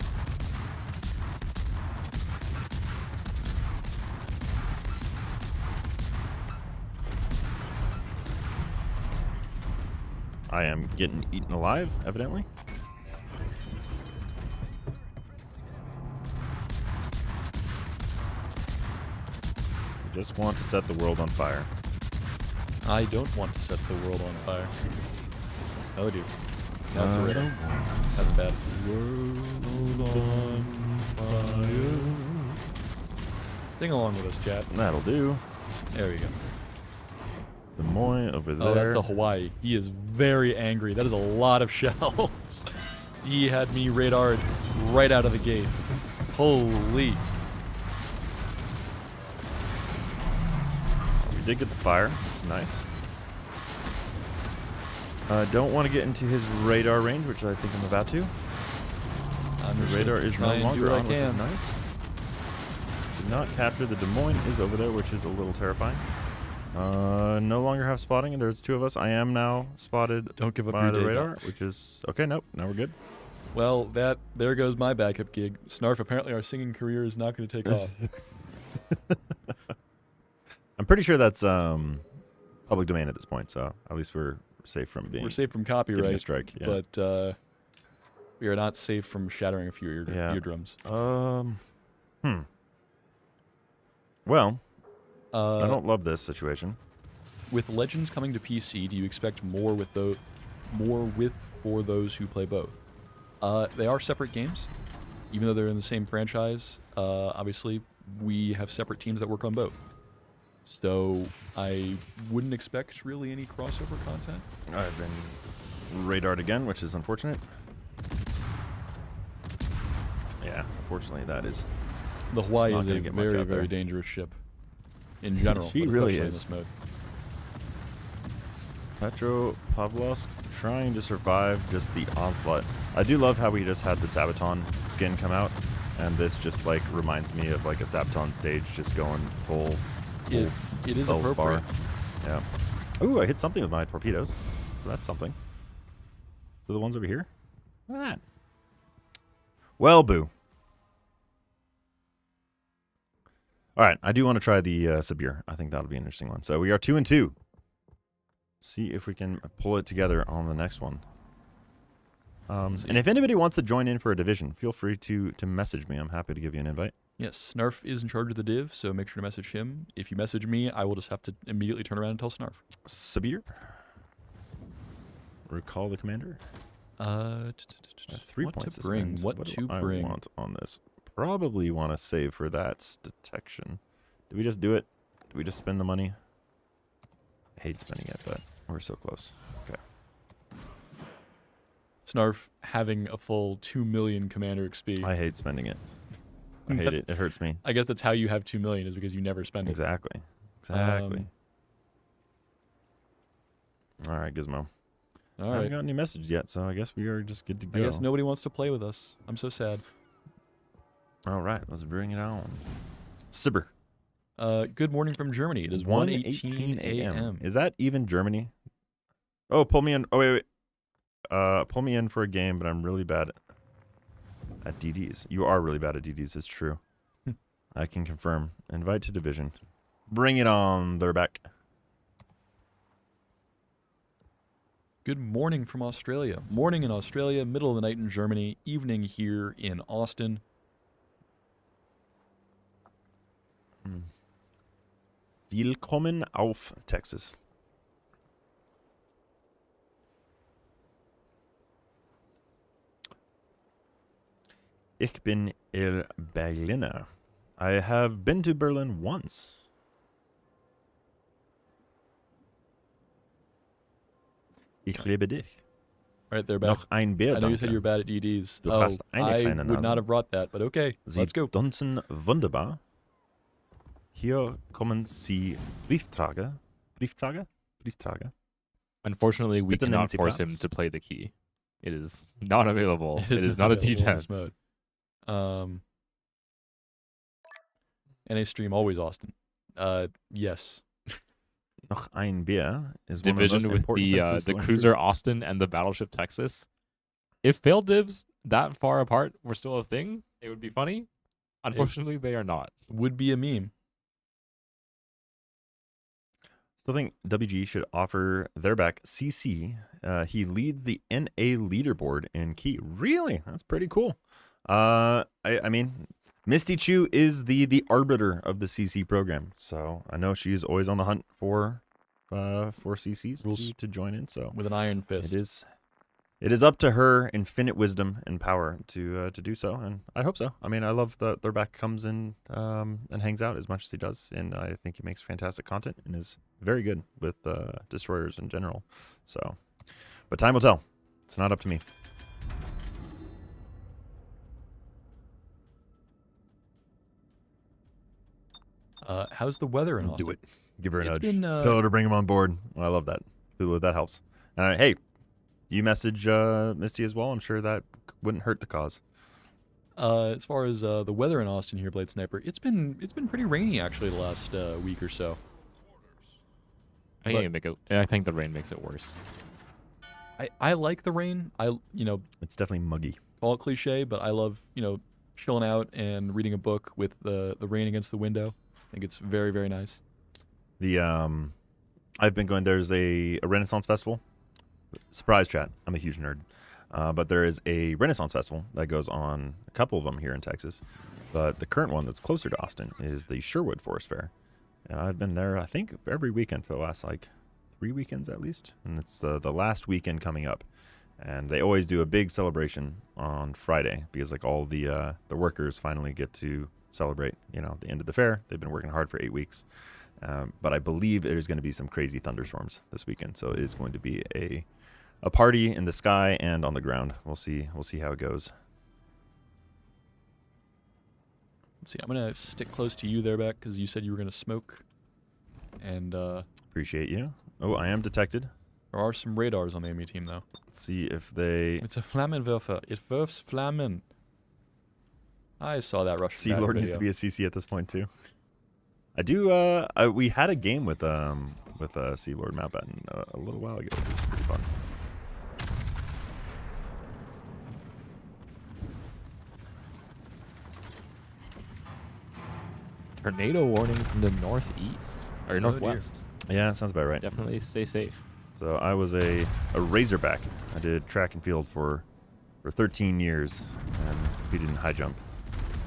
I am getting eaten alive, evidently. I just want to set the world on fire. I don't want to set the world on fire. Oh, dude. That's a riddle. That's bad. World on fire. Sing along with us, chat. That'll do. There we go. The Moy over there. Oh, that's the Hawaii. He is very angry. That is a lot of shells. He had me radared right out of the gate. Holy. We did get the fire. It's nice. Don't want to get into his radar range, which I think I'm about to. The radar is no longer on, which is nice. Did not capture the Des Moines is over there, which is a little terrifying. No longer have spotting, and there's 2 of us. I am now spotted. Don't give up by your the day radar, job. which is okay. Nope, now we're good. Well, there goes my backup gig. Snarf, apparently our singing career is not going to take off. I'm pretty sure that's public domain at this point, so at least we're safe from being. We're safe from getting a copyright, strike. Yeah. but we are not safe from shattering a few eardrums. Well, I don't love this situation. With Legends coming to PC, do you expect more for those who play both? They are separate games, even though they're in the same franchise. Obviously, we have separate teams that work on both. So I wouldn't expect really any crossover content. I've been radared again, which is unfortunate. Yeah, unfortunately, that is. The Hawaii Not is gonna a get much very, out there. very dangerous ship in general. She but really especially in is. this mode. Petro Pavlos trying to survive just the onslaught. I do love how we just had the Sabaton skin come out, and this just like reminds me of like a Sabaton stage just going full. It is Bell's appropriate. bar. Yeah. Ooh, I hit something with my torpedoes, so that's something. So the ones over here. Look at that. Well, boo. All right, I do want to try the Sabir. I think that'll be an interesting one. So we are 2-2. See if we can pull it together on the next one. And if anybody wants to join in for a division, feel free to message me. I'm happy to give you an invite. Yes, Snarf is in charge of the div, so make sure to message him. If you message me, I will just have to immediately turn around and tell Snarf. Sabir. Recall the commander. 3 What points to bring? spend. What do to I bring? want on this? Probably want to save for that detection. Do we just do it? Do we just spend the money? I hate spending it, but we're so close. Okay. Snarf having a full 2 million commander XP. I hate spending it. I hate it. It hurts me. I guess that's how you have 2 million, is because you never spend it. Exactly. Exactly. All right, Gizmo. All I right. haven't got any messages yet, so I guess we are just good to go. I guess nobody wants to play with us. I'm so sad. All right, let's bring it on. Sibber. Good morning from Germany. It is 1:18 a.m. Is that even Germany? Oh, pull me in. Oh, wait. Pull me in for a game, but I'm really bad at DDs. You are really bad at DDs. It's true. I can confirm. Invite to division. Bring it on. They're back. Good morning from Australia. Morning in Australia, middle of the night in Germany, evening here in Austin. Willkommen auf Texas. Ich bin el Berliner. I have been to Berlin once. Ich liebe dich. All right, they're back. Noch ein Bier, I know you said danke. you were bad at DDs. Du Oh, hast eine I kleine would Nase. not have brought that, but okay. Sie Let's go. tanzen wunderbar. Hier kommen Sie Brieftrager. Brieftrager? Brieftrager. Unfortunately, we Bitte nehmen cannot Sie force him Platz. to play the key. It is not available. It is not a available in D10. this mode. NA stream always Austin. Yes. Noch ein Bier is one of the Division most with important the sentences to learn. cruiser Austin and the battleship Texas. If failed divs that far apart were still a thing, it would be funny. Unfortunately, they are not. Would be a meme. Still think WG should offer their back CC. He leads the NA leaderboard in Key. Really? That's pretty cool. I mean, Misty Chu is the arbiter of the CC program, so I know she's always on the hunt for CCs Rules. to join in. So With an iron fist. it is up to her infinite wisdom and power to do so, and I hope so. I mean, I love that their back comes in and hangs out as much as he does, and I think he makes fantastic content and is very good with destroyers in general. So, but time will tell. It's not up to me. How's the weather in Austin? Do it. Give her a It's nudge. been, Tell her to bring him on board. Well, I love that. That helps. Hey, you message Misty as well. I'm sure that wouldn't hurt the cause. As far as the weather in Austin here, Blade Sniper, it's been pretty rainy actually the last week or so. I think the rain makes it worse. I like the rain. It's definitely muggy. Call it cliche, but I love chilling out and reading a book with the rain against the window. I think it's very, very nice. I've been going. There's a Renaissance festival. Surprise chat. I'm a huge nerd. But there is a Renaissance festival that goes on, a couple of them here in Texas. But the current one that's closer to Austin is the Sherwood Forest Fair. And I've been there, I think, every weekend for the last, 3 weekends at least. And it's the last weekend coming up. And they always do a big celebration on Friday because, all the workers finally get to celebrate, the end of the fair. They've been working hard for 8 weeks. But I believe there's going to be some crazy thunderstorms this weekend. So it is going to be a party in the sky and on the ground. We'll see how it goes. Let's see. I'm gonna stick close to you there, Beck, because you said you were gonna smoke. And appreciate you. Oh, I am detected. There are some radars on the enemy team, though. Let's see if they. It's a Flammenwerfer. It werfs Flammen. I saw that Russian. Sea Lord needs to be a CC at this point too. I do. We had a game with Sea Lord Mountbatten a little while ago. It was pretty fun. Tornado warnings in the northeast or northwest. Yeah, sounds about right. Definitely stay safe. So I was a Razorback. I did track and field for 13 years and competed in high jump.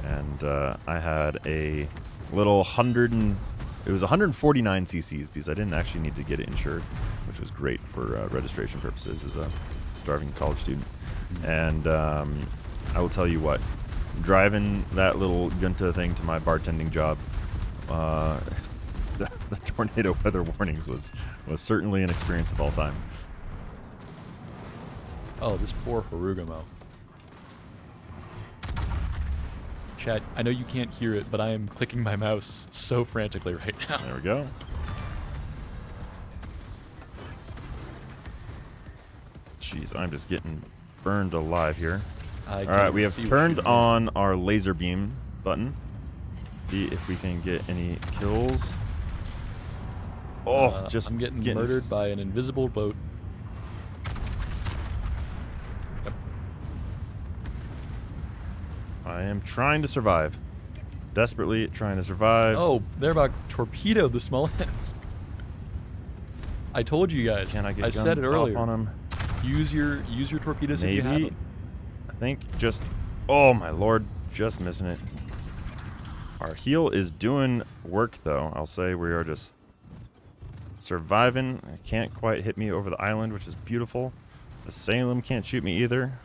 And I had a little 149 cc's because I didn't actually need to get it insured, which was great for registration purposes as a starving college student. And I will tell you what, driving that little Gunta thing to my bartending job, the tornado weather warnings was certainly an experience of all time. Oh, this poor Harugamo. Chat, I know you can't hear it, but I am clicking my mouse so frantically right now. There we go. Jeez, I'm just getting burned alive here. All right, we have turned on our laser beam button. See if we can get any kills. Oh, I'm getting murdered by an invisible boat. Yep. I am trying to survive. Desperately trying to survive. Oh, they're about torpedoed the Smolensk. I told you guys. Can I get I said it earlier. on them? Use your torpedoes if you have them. I think just, oh my lord, just missing it. Our heal is doing work though. I'll say we are just surviving. It can't quite hit me over the island, which is beautiful. The Salem can't shoot me either.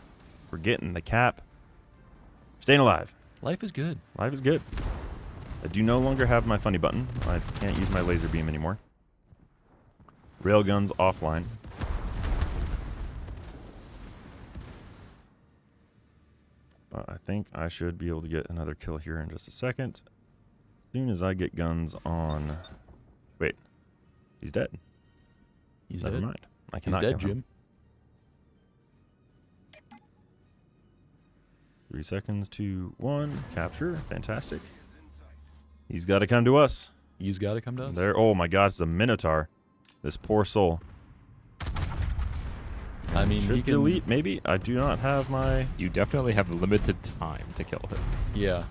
We're getting the cap. Staying alive. Life is good. Life is good. I do no longer have my funny button. I can't use my laser beam anymore. Railguns offline. But I think I should be able to get another kill here in just a second. As soon as I get guns on... Wait. He's dead. He's Never dead. mind. I cannot He's dead, kill him. Jim. 3 seconds, 2, 1. Capture. Fantastic. He's got to come to us. He's got to come to us. There. Oh my God, it's a Minotaur. This poor soul. I mean, Should he can delete, maybe? I do not have my... You definitely have limited time to kill him. Yeah.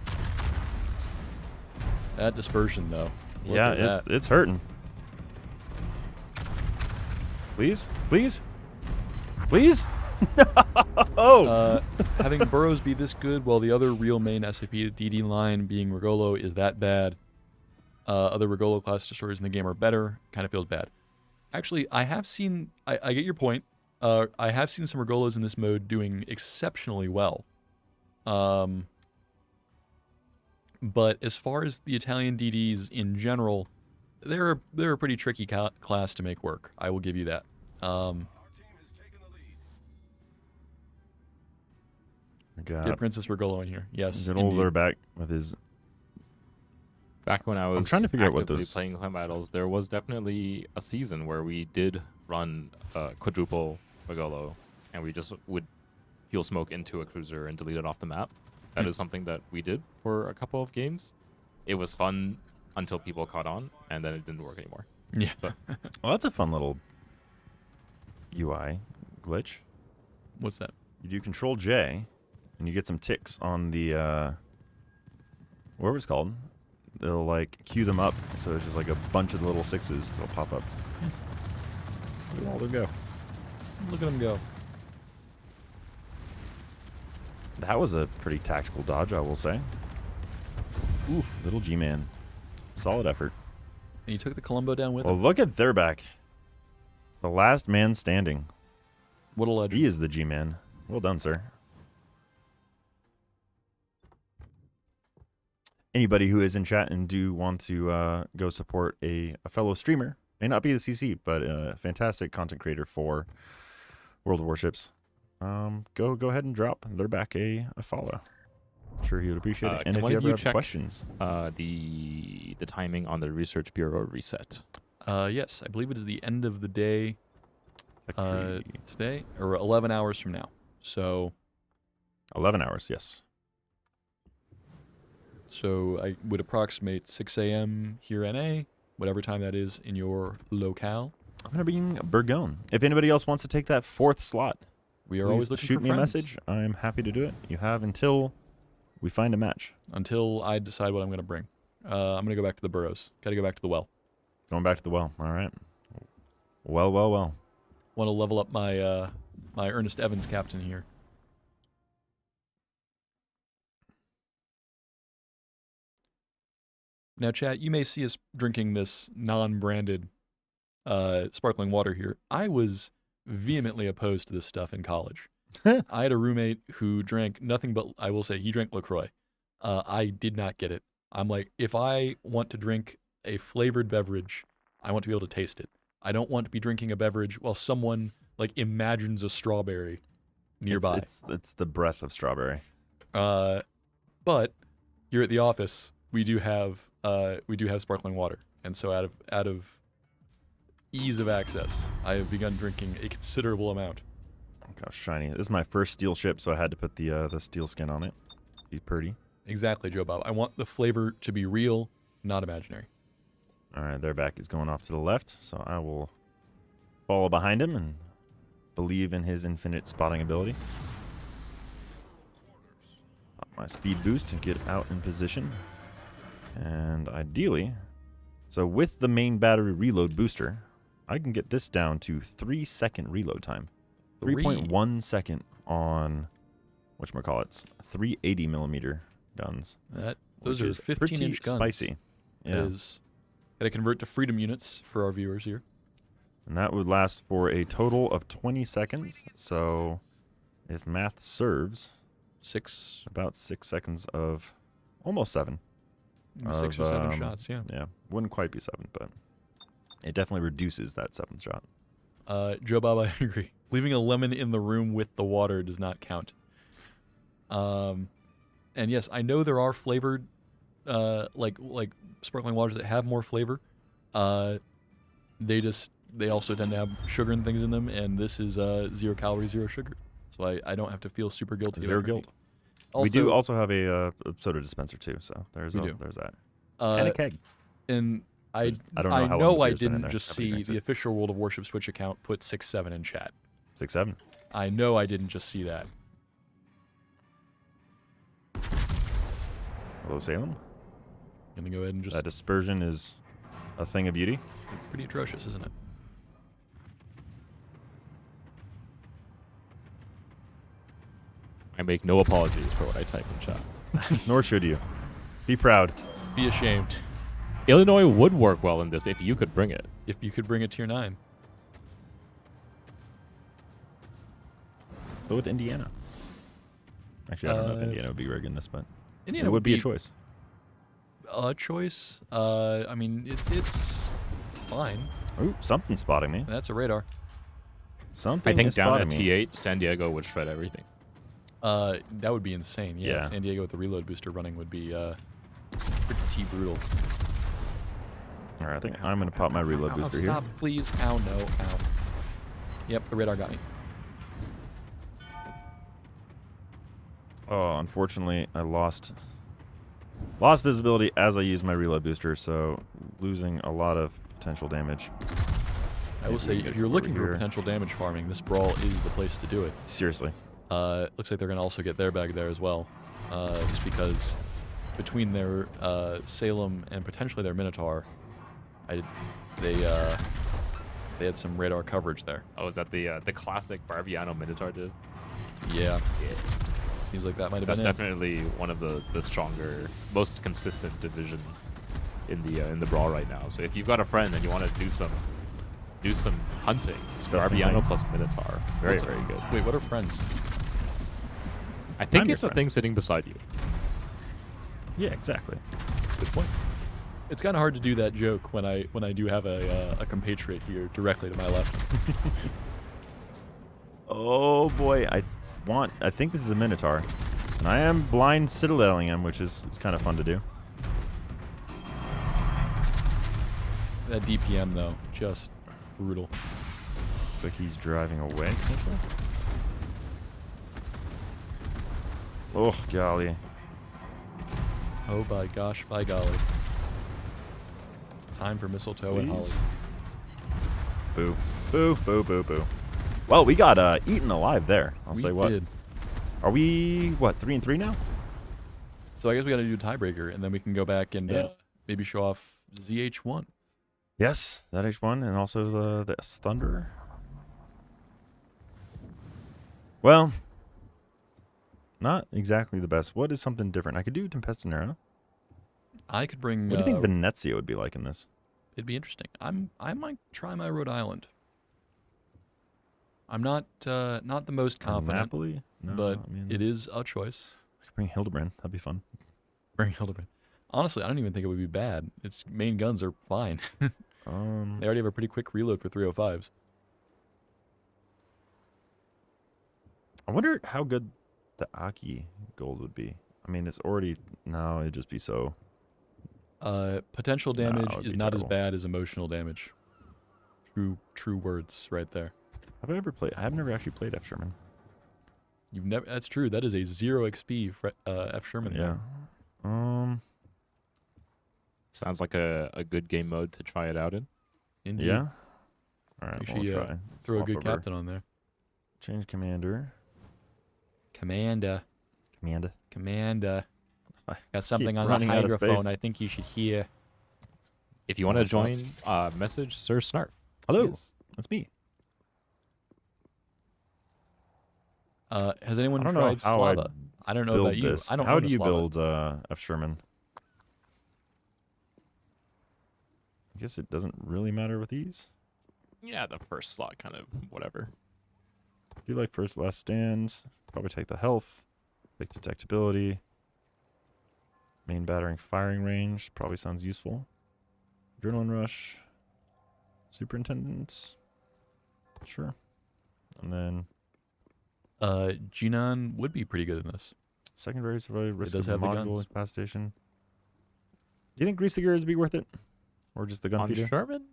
That dispersion, though. Look Yeah, at that. it's hurting. Please? Please? Please? No! Having Burrows be this good while the other real main SAP DD line being Regolo is that bad. Other Regolo class destroyers in the game are better. Kind of feels bad. Actually, I have seen... I get your point. I have seen some Regolos in this mode doing exceptionally well. But as far as the Italian DDs in general, they're a pretty tricky class to make work. I will give you that. Get Princess Regolo in here. Yes. Good old Lurback with his... Back when I was trying to figure out what actively those... playing clan battles, there was definitely a season where we did run quadruple Regolo and we just would fuel smoke into a cruiser and delete it off the map. That is something that we did for a couple of games. It was fun until people caught on, and then it didn't work anymore. Yeah. So, Well, that's a fun little UI glitch. What's that? You do Control J, and you get some ticks on the whatever it's called. They'll like queue them up, so it's just like a bunch of little sixes that'll pop up. Look at all them go. Look at him go. That was a pretty tactical dodge, I will say. Oof, little G-Man. Solid effort. And you took the Columbo down with Well, him. look at Thurback. The last man standing. What a legend. He is the G-Man. Well done, sir. Anybody who is in chat and do want to go support a fellow streamer, may not be the CC, but a fantastic content creator for World of Warships, go ahead and drop Thurback a follow. I'm sure he would appreciate it. And if why you don't ever you have check questions, the timing on the Research Bureau reset. Yes, I believe it is the end of the day actually, today, or 11 hours from now. So 11 hours, yes. So I would approximate 6 a.m. here NA, whatever time that is in your locale. I'm going to bring Burgone. If anybody else wants to take that 4th slot, We are please always looking shoot for me a friends. message. I'm happy to do it. You have until we find a match. Until I decide what I'm going to bring. I'm going to go back to the burrows. Got to go back to the well. Going back to the well. All right. Well. Want to level up my my Ernest Evans captain here. Now, chat, you may see us drinking this non-branded sparkling water here. I was vehemently opposed to this stuff in college. I had a roommate who drank nothing but, I will say, he drank LaCroix. I did not get it. I'm like, if I want to drink a flavored beverage, I want to be able to taste it. I don't want to be drinking a beverage while someone like imagines a strawberry nearby. It's the breath of strawberry. But here at the office, we do have sparkling water, and so out of ease of access, I have begun drinking a considerable amount. Oh gosh, shiny. This is my first steel ship, so I had to put the steel skin on it. Be pretty. Exactly, Joe Bob. I want the flavor to be real, not imaginary. All right, their back is going off to the left, so I will follow behind him and believe in his infinite spotting ability. Pop my speed boost and get out in position. And ideally, so with the main battery reload booster, I can get this down to 3-second reload time. 3.1 second on, whatchamacallits, 380 millimeter guns. Those which are is 15-inch pretty guns. spicy. Yeah. Gotta convert to freedom units for our viewers here. And that would last for a total of 20 seconds. So if math serves, 6 about 6 seconds of almost 7. 6 or 7 shots, yeah. Yeah, wouldn't quite be 7, but it definitely reduces that 7th shot. Joe Bob, I agree. Leaving a lemon in the room with the water does not count. And yes, I know there are flavored, like sparkling waters that have more flavor. They also tend to have sugar and things in them, and this is 0 calories, 0 sugar. So I don't have to feel super guilty. Zero about guilt. drinking. Also, We do also have a soda dispenser too, so there's We do. that. And a keg. And I I don't know how long the I beer's been in didn't there. just Everybody see drinks the it. official World of Warships Twitch account put 6-7 in chat. 6-7. I know I didn't just see that. Hello, Salem. Gonna go ahead and just That dispersion is a thing of beauty. pretty atrocious, isn't it? I make no apologies for what I type in chat. Nor should you. Be proud. Be ashamed Illinois would work well in this if you could bring it. if you could bring a tier 9. So would Indiana. Actually, I don't know if Uh, Indiana would be rigging this, but Indiana it would be a choice. A choice. I mean, it's fine. Ooh, something's spotting me. That's a radar. Something I think is down spotting at me. T8, San Diego would shred everything. That would be insane. Yeah, Yeah. San Diego with the reload booster running would be pretty brutal. All right, I think I'm going to pop my reload booster here. Stop, please. Ow, no, ow. Yep, the radar got me. Oh, unfortunately, I lost visibility as I used my reload booster, so losing a lot of potential damage. I will say, if you're looking for potential damage farming, this brawl is the place to do it. Seriously. Looks like they're going to also get their bag there as well, just because between their Salem and potentially their Minotaur, they had some radar coverage there. Oh, is that the classic Barbiano Minotaur div? Yeah. Seems like that might have been That's definitely one of the stronger, most consistent division in the brawl right now. So if you've got a friend and you want to do some hunting, Barbiano plus Minotaur, very good. Wait, what are friends? I think it's a thing sitting beside you. Yeah, exactly. Good point. It's kind of hard to do that joke when I do have a compatriot here directly to my left. Oh boy, I think this is a Minotaur. And I am blind citadeling him, which is kind of fun to do. That DPM though, just brutal. Looks like he's driving away, potentially. Oh, golly. Oh by gosh, by golly. Time for mistletoe and holly. Boo. Boo, boo, boo, boo. Well, we got eaten alive there. I'll say what. Did. Are we, what, 3-3 now? So I guess we got to do a tiebreaker, and then we can go back and maybe show off ZH1. Yes, that H1, and also the Thunder. Well, not exactly the best. What is something different? I could do Tempestinera. I could bring... What do you think Venezia would be like in this? It'd be interesting. I might try my Rhode Island. I'm not the most confident, Napoli? No, but I mean, it is a choice. I could bring Hildebrand. That'd be fun. Bring Hildebrand. Honestly, I don't even think it would be bad. Its main guns are fine. They already have a pretty quick reload for 305s. I wonder how good the Aki gold would be. I mean, it's already... No, it'd just be so... Potential damage it'd is be not terrible. as bad as emotional damage. True words right there. Have I ever played... I've never actually played F. Sherman. You've never... That's true. That is a 0 XP F. Sherman. Yeah. Sounds like a good game mode to try it out in. Indeed. Yeah? Alright, Make sure we'll you try. throw a Swap good over. captain on there. Change commander. Commander. Got something on the running out of hydrophone space. I think you should hear. If you want to join, message Sir Snarf. Hello, Yes. that's me. Has anyone I don't know tried how I Slava? I don't know build about you. this. I don't How own do a you Slava. build F. Sherman? I guess it doesn't really matter with these. Yeah, the first slot, kind of whatever. Do you like first last stands? Probably take the health, take detectability. Main battering firing range probably sounds useful. Adrenaline rush. Superintendent. Sure. And then Jinan would be pretty good in this. secondary survival risk does of have the module guns. incapacitation. Do you think Grease the Gears would be worth it? Or just the gun On feeder? Sherman,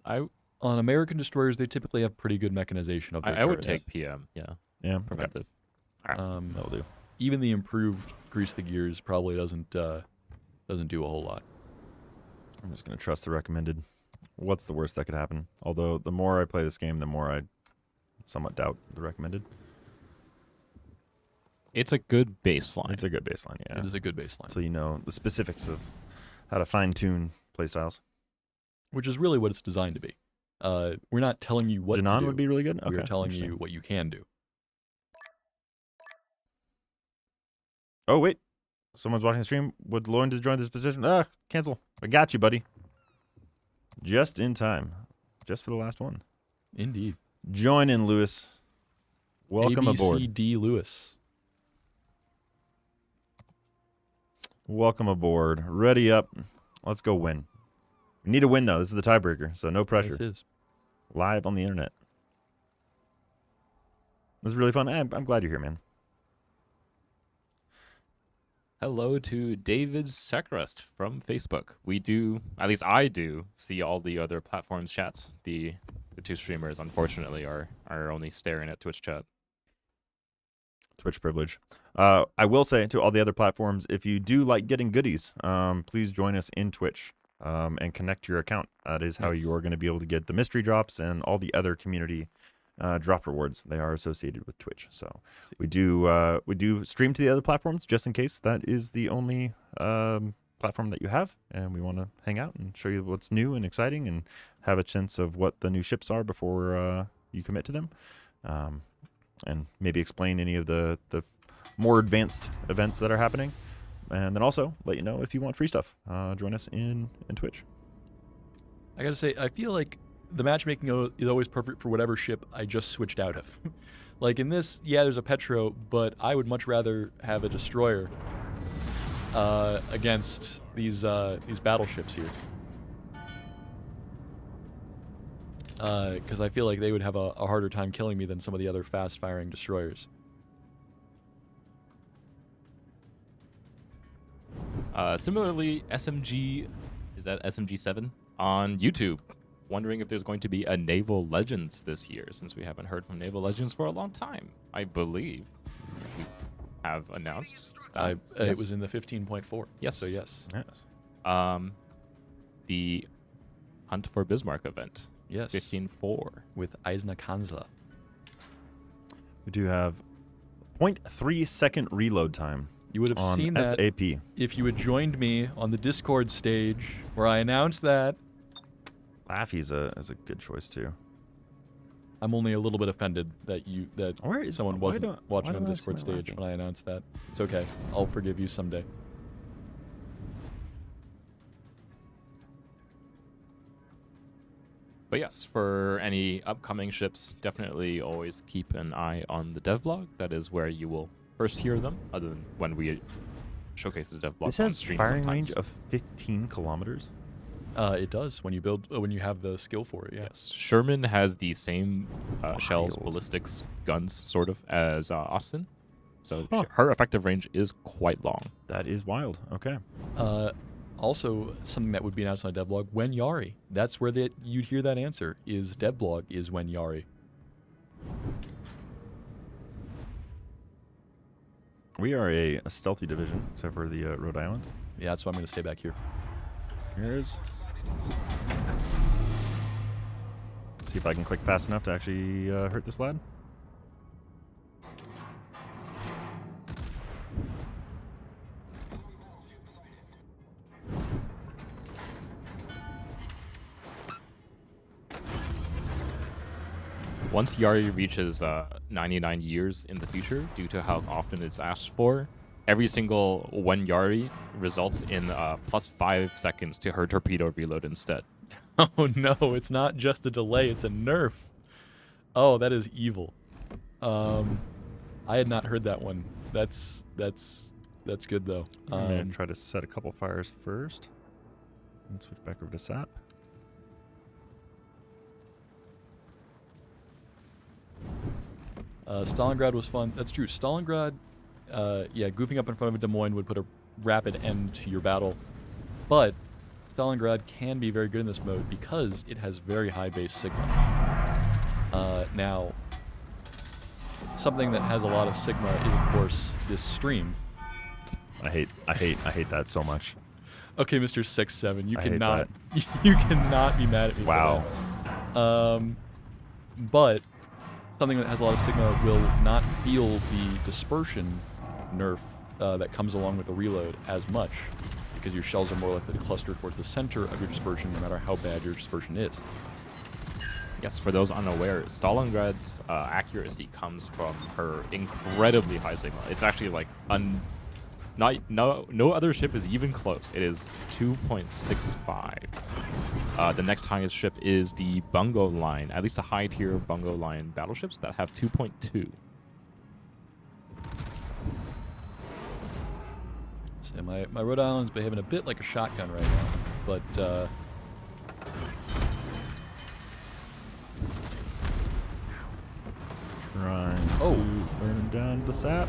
On American destroyers, they typically have pretty good mechanization of their I would turrets. take PM. Yeah, Yeah, okay. preventive. That'll do. Even the improved Grease the Gears probably doesn't do a whole lot. I'm just going to trust the recommended. What's the worst that could happen? Although, the more I play this game, the more I somewhat doubt the recommended. It's a good baseline. It's a good baseline, yeah. It is a good baseline. So you know the specifics of how to fine-tune playstyles. Which is really what it's designed to be. We're not telling you what to Janan do. would be really good? Okay, We are telling interesting. you what you can do. Oh, wait. Someone's watching the stream. Would Lauren to join this position? Cancel. I got you, buddy. Just in time. Just for the last one. Indeed. Join in, Lewis. Welcome aboard. ABCD Lewis. Welcome aboard. Ready up. Let's go win. We need a win, though. This is the tiebreaker, so no pressure. It is. Live on the internet. This is really fun. I'm glad you're here, man. Hello to David Secrist from Facebook. We do, at least I do, see all the other platforms' chats. The two streamers, unfortunately, are only staring at Twitch chat. Twitch privilege. I will say to all the other platforms, if you do like getting goodies, please join us in Twitch and connect your account. That is how you are going to be able to get the mystery drops and all the other community drop rewards. They are associated with Twitch. So we do stream to the other platforms just in case that is the only platform that you have, and we want to hang out and show you what's new and exciting and have a sense of what the new ships are before you commit to them, and maybe explain any of the more advanced events that are happening, and then also let you know if you want free stuff. Join us in Twitch. I gotta say, I feel like the matchmaking is always perfect for whatever ship I just switched out of. Like in this, yeah, there's a Petro, but I would much rather have a destroyer against these battleships here, because I feel like they would have a harder time killing me than some of the other fast-firing destroyers. Similarly, SMG, is that SMG7 on YouTube? Wondering if there's going to be a Naval Legends this year, since we haven't heard from Naval Legends for a long time. I believe we have announced. Yes. It was in the 15.4. Yes. So yes. Yes. The Hunt for Bismarck event. Yes. 15.4. With Eisner Kanzler. We do have 0.3 second reload time. You would have seen that SAP. if you had joined me on the Discord stage where I announced that. Laffy's is a good choice too. I'm only a little bit offended that someone wasn't watching on the I Discord see my stage Laffy? when I announced that. It's okay. I'll forgive you someday. But yes, for any upcoming ships, definitely always keep an eye on the dev blog. That is where you will first hear them, other than when we showcase the dev blog This on has stream firing sometimes. range of 15 kilometers. It does when you have the skill for it. Yeah. Yes, Sherman has the same shells, Wild. ballistics, guns, sort of, as Austin. So Huh. her effective range is quite long. That is wild. Okay. Also, something that would be announced on a devlog, when Yari. That's where you'd hear that answer. Is devlog is when Yari. We are a stealthy division, except for the Rhode Island. Yeah, that's why I'm going to stay back here. Here's. See if I can click fast enough to actually hurt this lad. Once Yari reaches 99 years in the future, due to how often it's asked for, every single one Yari results in plus 5 seconds to her torpedo reload instead. Oh no, it's not just a delay, it's a nerf. Oh, that is evil. I had not heard that one. That's good though. I'm going to try to set a couple fires first. And switch back over to SAP. Stalingrad was fun. That's true. Stalingrad, yeah, goofing up in front of a Des Moines would put a rapid end to your battle. But Stalingrad can be very good in this mode because it has very high base Sigma. Now, something that has a lot of Sigma is, of course, this stream. I hate that so much. Okay, Mr. 6-7, you I hate cannot you cannot be mad at me. Wow. For that. But something that has a lot of Sigma will not feel the dispersion nerf that comes along with the reload as much, because your shells are more likely to cluster towards the center of your dispersion, no matter how bad your dispersion is. Yes, for those unaware, Stalingrad's accuracy comes from her incredibly high Sigma. It's actually like no other ship is even close. It is 2.65. The next highest ship is the Bungo line, at least the high tier Bungo line battleships that have 2.2. So my Rhode Island's behaving a bit like a shotgun right now, but Trying to burn down the SAP.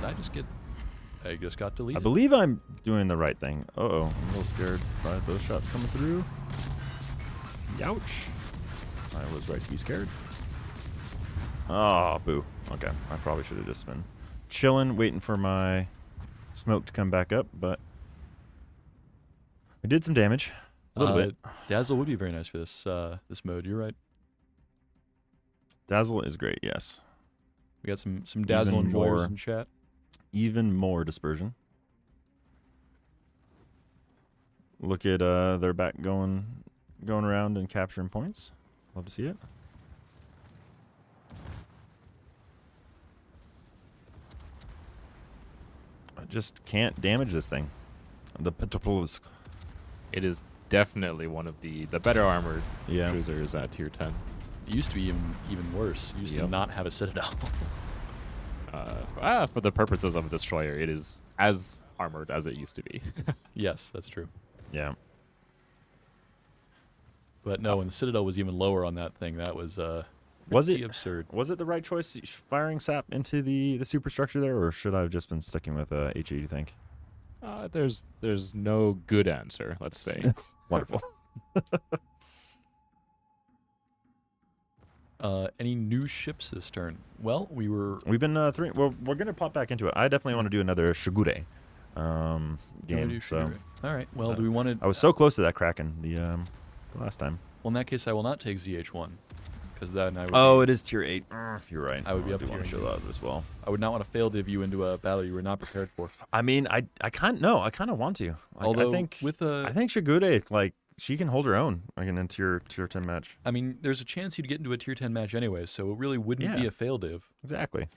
did I just get? I just got I deleted. believe I'm doing the right thing. Uh-oh, I'm a little scared by those shots coming through. Youch. I was right to be scared. Oh, boo. Okay, I probably should have just been chilling, waiting for my smoke to come back up, but we did some damage. A little bit. Dazzle would be very nice for this this mode. You're right. Dazzle is great, yes. We got some Dazzle Even enjoyers more. in chat. Even more dispersion. Look at their back going around and capturing points. Love to see it. I just can't damage this thing. The Petopoulos. It is definitely one of the better armored Yeah. cruisers at tier 10. It used to be even worse. It used to Yep. not have a citadel. For the purposes of a destroyer, it is as armored as it used to be. Yes, that's true. Yeah. But no, when the citadel was even lower on that thing, that was Was pretty it absurd. Was it the right choice firing sap into the superstructure there, or should I have just been sticking with HE, do you think? There's no good answer, let's say. Wonderful. Any new ships this turn? Well, We've been we're gonna pop back into it. I definitely want to do another Shigure game. So all right. Well, do we want to? I was so close to that Kraken the last time. Well, in that case, I will not take ZH1 because then I would. Oh, be, it is tier 8. You're right. I would be up do to want to tier show that as well. I would not want to fail div you into a battle you were not prepared for. I mean, I kind of want to. Like, Although I think Shigure, like, she can hold her own like in a tier 10 match. I mean, there's a chance you'd get into a tier 10 match anyway, so it really wouldn't be Yeah. a fail div. Exactly.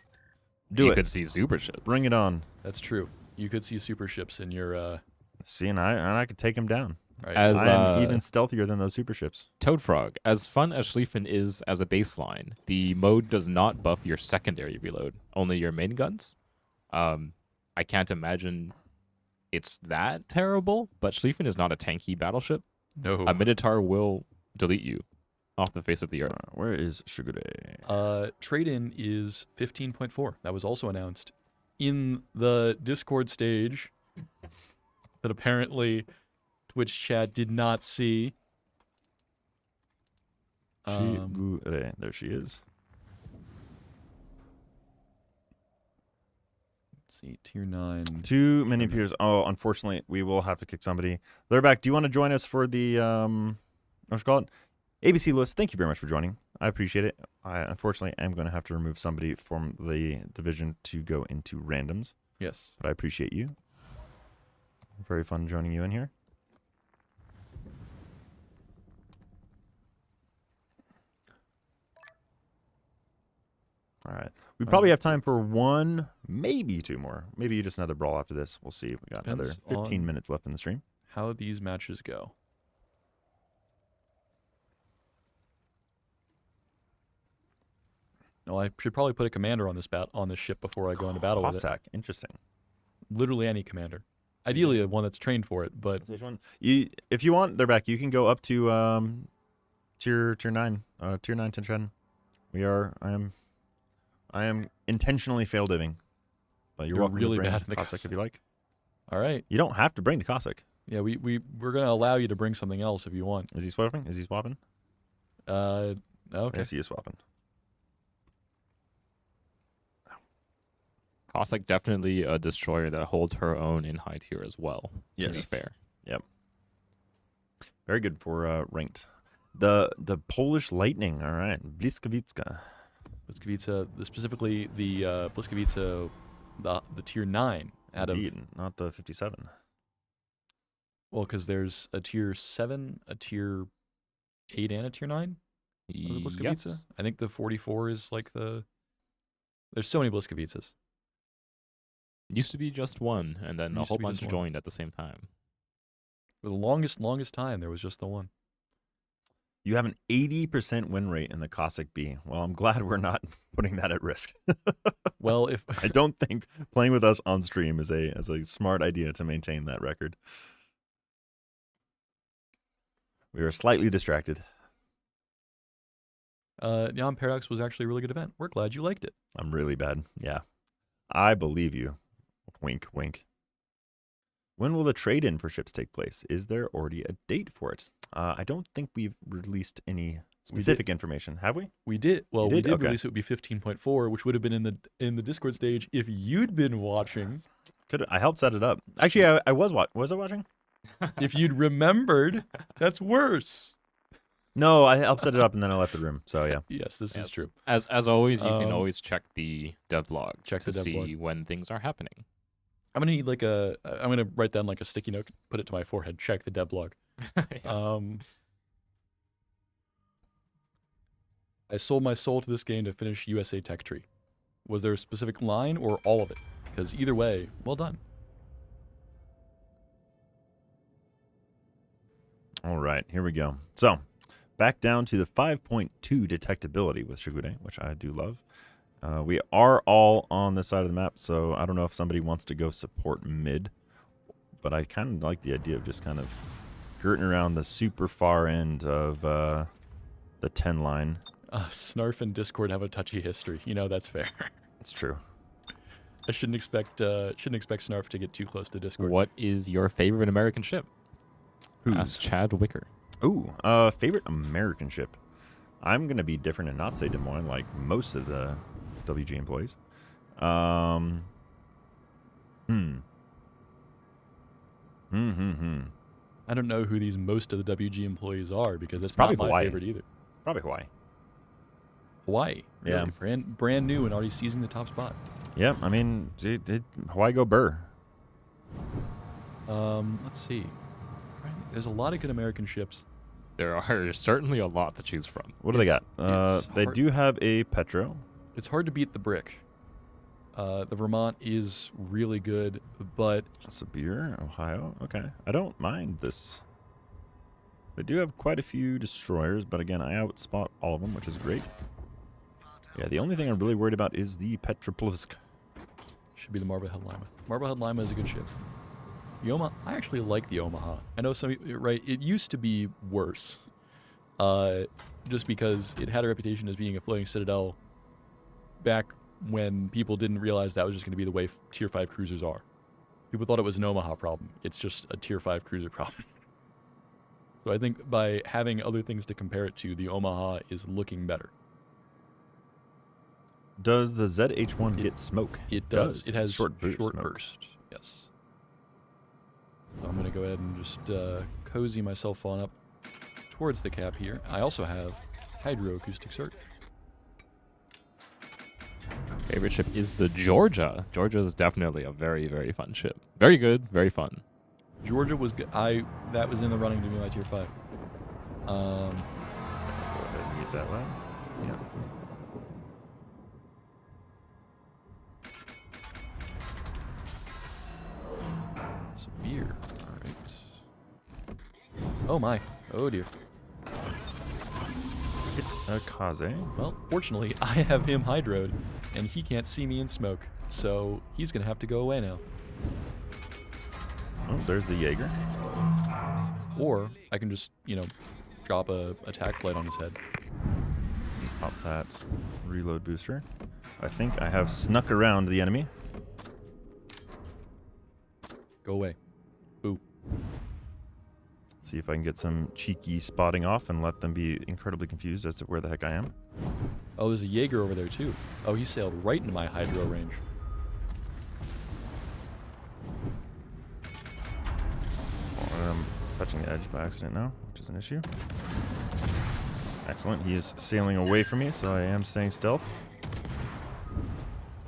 You could see super ships. Bring it on. That's true. You could see super ships in your. See, and I could take him down. Right. As I am even stealthier than those super ships. Toad Frog, as fun as Schlieffen is as a baseline, the mode does not buff your secondary reload, only your main guns. I can't imagine it's that terrible, but Schlieffen is not a tanky battleship. no. A Minotaur will delete you off the face of the earth. Where is Shigure? Trade-in is 15.4. That was also announced in the Discord stage that apparently Twitch chat did not see. Shigure. There she is. Let's see, tier 9. Too many peers. Oh, unfortunately, we will have to kick somebody. They're back. Do you want to join us for the what's it called? ABC Lewis, thank you very much for joining. I appreciate it. I unfortunately am going to have to remove somebody from the division to go into randoms, Yes. but I appreciate you. Very fun joining you in here. All right. We probably have time for one, maybe two more. Maybe just another brawl after this. We'll see. We got another Depends 15 on- minutes left in the stream. How these matches go. No, I should probably put a commander on this ship before I go into battle with it. Cossack. Interesting. Literally any commander. Ideally, one that's trained for it, but Which one? If you want, they're back. You can go up to tier 9, tier 9 to 10. I am intentionally fail diving. But you're welcome really to bring bad in the Cossack if you like. all right. You don't have to bring the Cossack. Yeah, we're gonna allow you to bring something else if you want. Is he swapping? Is he swapping? Okay. Yes, he is swapping. Cossack definitely a destroyer that holds her own in high tier as well. To Yes. be fair. Very good for ranked. The Polish Lightning. All right, Bliskowicka. Bliskowice, specifically the Bliskowice, the tier 9 out of Indeed, not the 57. well, because there's a tier 7, a tier 8, and a tier 9 of the Bliskowice. Yes. I think the 44 is like there's so many Bliskowices. Used to be just one, and then a Used to whole be bunch just one. joined at the same time. For the longest time, there was just the one. You have an 80% win rate in the Cossack B. Well, I'm glad we're not putting that at risk. Well, if I don't think playing with us on stream is a smart idea to maintain that record. We are slightly distracted. Neon Paradox was actually a really good event. We're glad you liked it. I'm really bad. Yeah. I believe you. Wink, wink. When will the trade-in for ships take place? Is there already a date for it? I don't think we've released any specific information. Have we? We did. Well, You we did? did Okay. release it would be 15.4, which would have been in the Discord stage if you'd been watching. I helped set it up. Actually, I was I watching? If you'd remembered, that's worse. No, I helped set it up and then I left the room. So yeah. Yes, this is true. As always, you can Um, always check the devlog check to the devlog. see when things are happening. I'm gonna need I'm gonna write down like a sticky note, put it to my forehead. Check the devlog. Yeah. I sold my soul to this game to finish USA Tech Tree. Was there a specific line or all of it? Because either way, well done. All right, here we go. So, back down to the 5.2 detectability with Shigur, which I do love. We are all on this side of the map, so I don't know if somebody wants to go support mid, but I kind of like the idea of just kind of skirting around the super far end of the 10 line. Snarf and Discord have a touchy history. You know that's fair. It's true. I shouldn't expect Snarf to get too close to Discord. What is your favorite American ship? Who's? Ask Chad Wicker. Ooh, favorite American ship. I'm going to be different and not say Des Moines like most of the WG employees. I don't know who these most of the WG employees are because it's probably not my Hawaii. favorite either. Probably Hawaii. Hawaii. Yeah. Really? Brand new and already seizing the top spot. Yeah, I mean, did Hawaii go burr? Let's see. There's a lot of good American ships. There are certainly a lot to choose from. What do they got? It's They hard- do have a Petro. It's hard to beat the Brick. The Vermont is really good, but Sabir, Ohio. Okay. I don't mind this. They do have quite a few destroyers, but again, I outspot all of them, which is great. Yeah, the only thing I'm really worried about is the Petropavlovsk. should be the Marblehead Lima. Marblehead Lima is a good ship. The I actually like the Omaha. I know right? It used to be worse, just because it had a reputation as being a floating citadel back when people didn't realize that was just going to be the way Tier 5 cruisers are. People thought it was an Omaha problem. It's just a Tier 5 cruiser problem. So I think by having other things to compare it to, the Omaha is looking better. Does the ZH1 get smoke? It does. It has short burst. Short smoke. burst. Yes. So I'm going to go ahead and just cozy myself on up towards the cap here. I also have hydroacoustic search. Favorite ship is the Georgia. Georgia is definitely a very, very fun ship. Very good, very fun. Georgia was good. That was in the running to be my Tier 5. Go ahead and get that one. Yeah. Severe. All right. Oh my. Oh dear. Hit a Kaze. Well, fortunately, I have him hydroed, and he can't see me in smoke, so he's gonna have to go away now. Oh, there's the Jaeger. Or I can just, drop a attack flight on his head. Pop that reload booster. I think I have snuck around the enemy. Go away. Boo. Let's see if I can get some cheeky spotting off and let them be incredibly confused as to where the heck I am. Oh, there's a Jaeger over there too. Oh, he sailed right into my hydro range. I'm touching the edge by accident now, which is an issue. Excellent. He is sailing away from me, so I am staying stealth.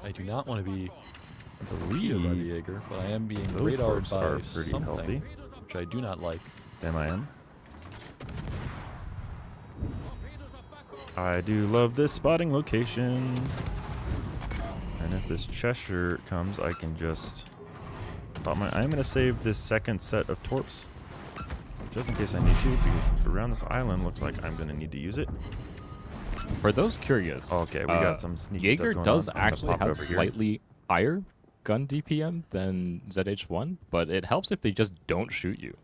I do not want to be I torpedoed by the believe Jaeger, but I am being those radared corpses by are pretty something, healthy. which I do not like. Sam I am. I do love this spotting location. And if this Cheshire comes, I can just pop my... I'm going to save this second set of torps. Just in case I need to, because around this island looks like I'm going to need to use it. For those curious, Okay, we got some sneaky Jaeger stuff going does on. I'm gonna actually pop have over here. slightly higher gun DPM than ZH1, but it helps if they just don't shoot you.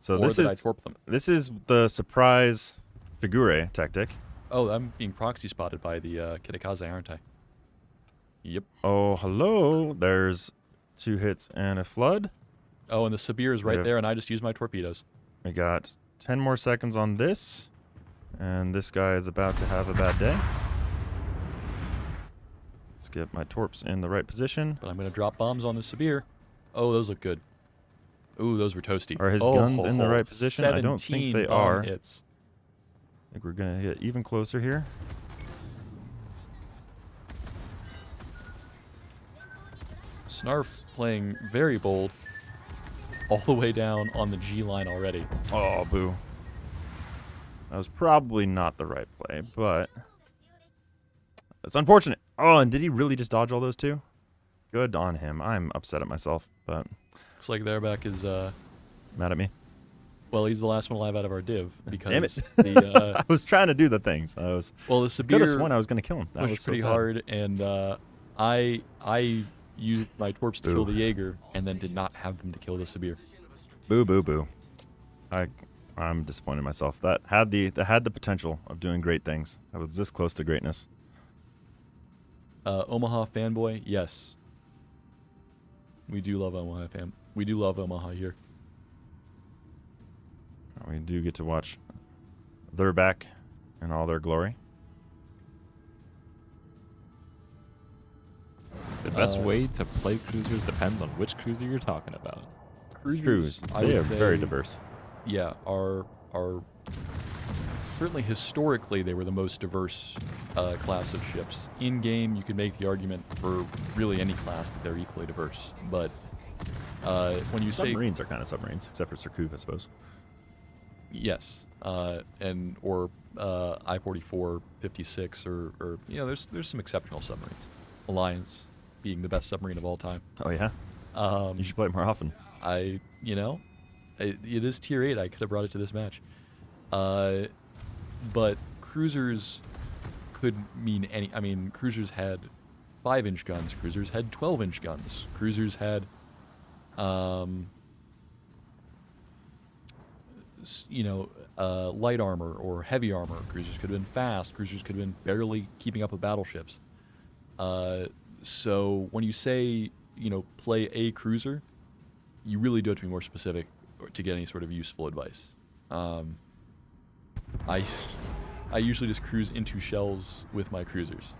So Or this that I is torp them. this is the surprise Figure tactic. Oh, I'm being proxy spotted by the Kitakaze, aren't I? Yep. Oh, hello. There's 2 hits and a flood. Oh, and the Sabir is right have- there, and I just used my torpedoes. We got 10 more seconds on this. And this guy is about to have a bad day. Let's get my torps in the right position. But I'm going to drop bombs on the Sabir. Oh, those look good. Ooh, those were toasty. Are his guns in the right position? I don't think they are. Hits. I think we're going to get even closer here. Snarf playing very bold. All the way down on the G line already. Oh, boo. That was probably not the right play, but it's unfortunate. Oh, and did he really just dodge all those two? Good on him. I'm upset at myself, but looks like their back is mad at me. Well, he's the last one alive out of our div because Damn it. the I was trying to do the things. I was well, the could have Sabir sworn I was going to kill him. That was pushed so pretty sad. hard, and I used my torps to kill Boo. the Jaeger, and then did not have them to kill the Sabir. Boo, boo, boo. I'm disappointed in myself. That had the potential of doing great things. I was this close to greatness. Omaha fanboy, yes. We do love Omaha We do love Omaha here. We do get to watch their back in all their glory. The best way to play cruisers depends on which cruiser you're talking about. Cruise. I They would are very say, diverse. Yeah, are certainly historically they were the most diverse class of ships. In game, you could make the argument for really any class that they're equally diverse. But when you Submarines are kind of submarines, except for Surcouf, I suppose. yes, and or I-44, 56, or you know, there's some exceptional submarines. Alliance being the best submarine of all time. Oh yeah, you should play it more often. It is tier 8. I could have brought it to this match. But cruisers could mean any. I mean, cruisers had 5-inch guns. Cruisers had 12-inch guns. Cruisers had, light armor or heavy armor. Cruisers could have been fast. Cruisers could have been barely keeping up with battleships. So when you say, play a cruiser, you really do have to be more specific to get any sort of useful advice. I usually just cruise into shells with my cruisers.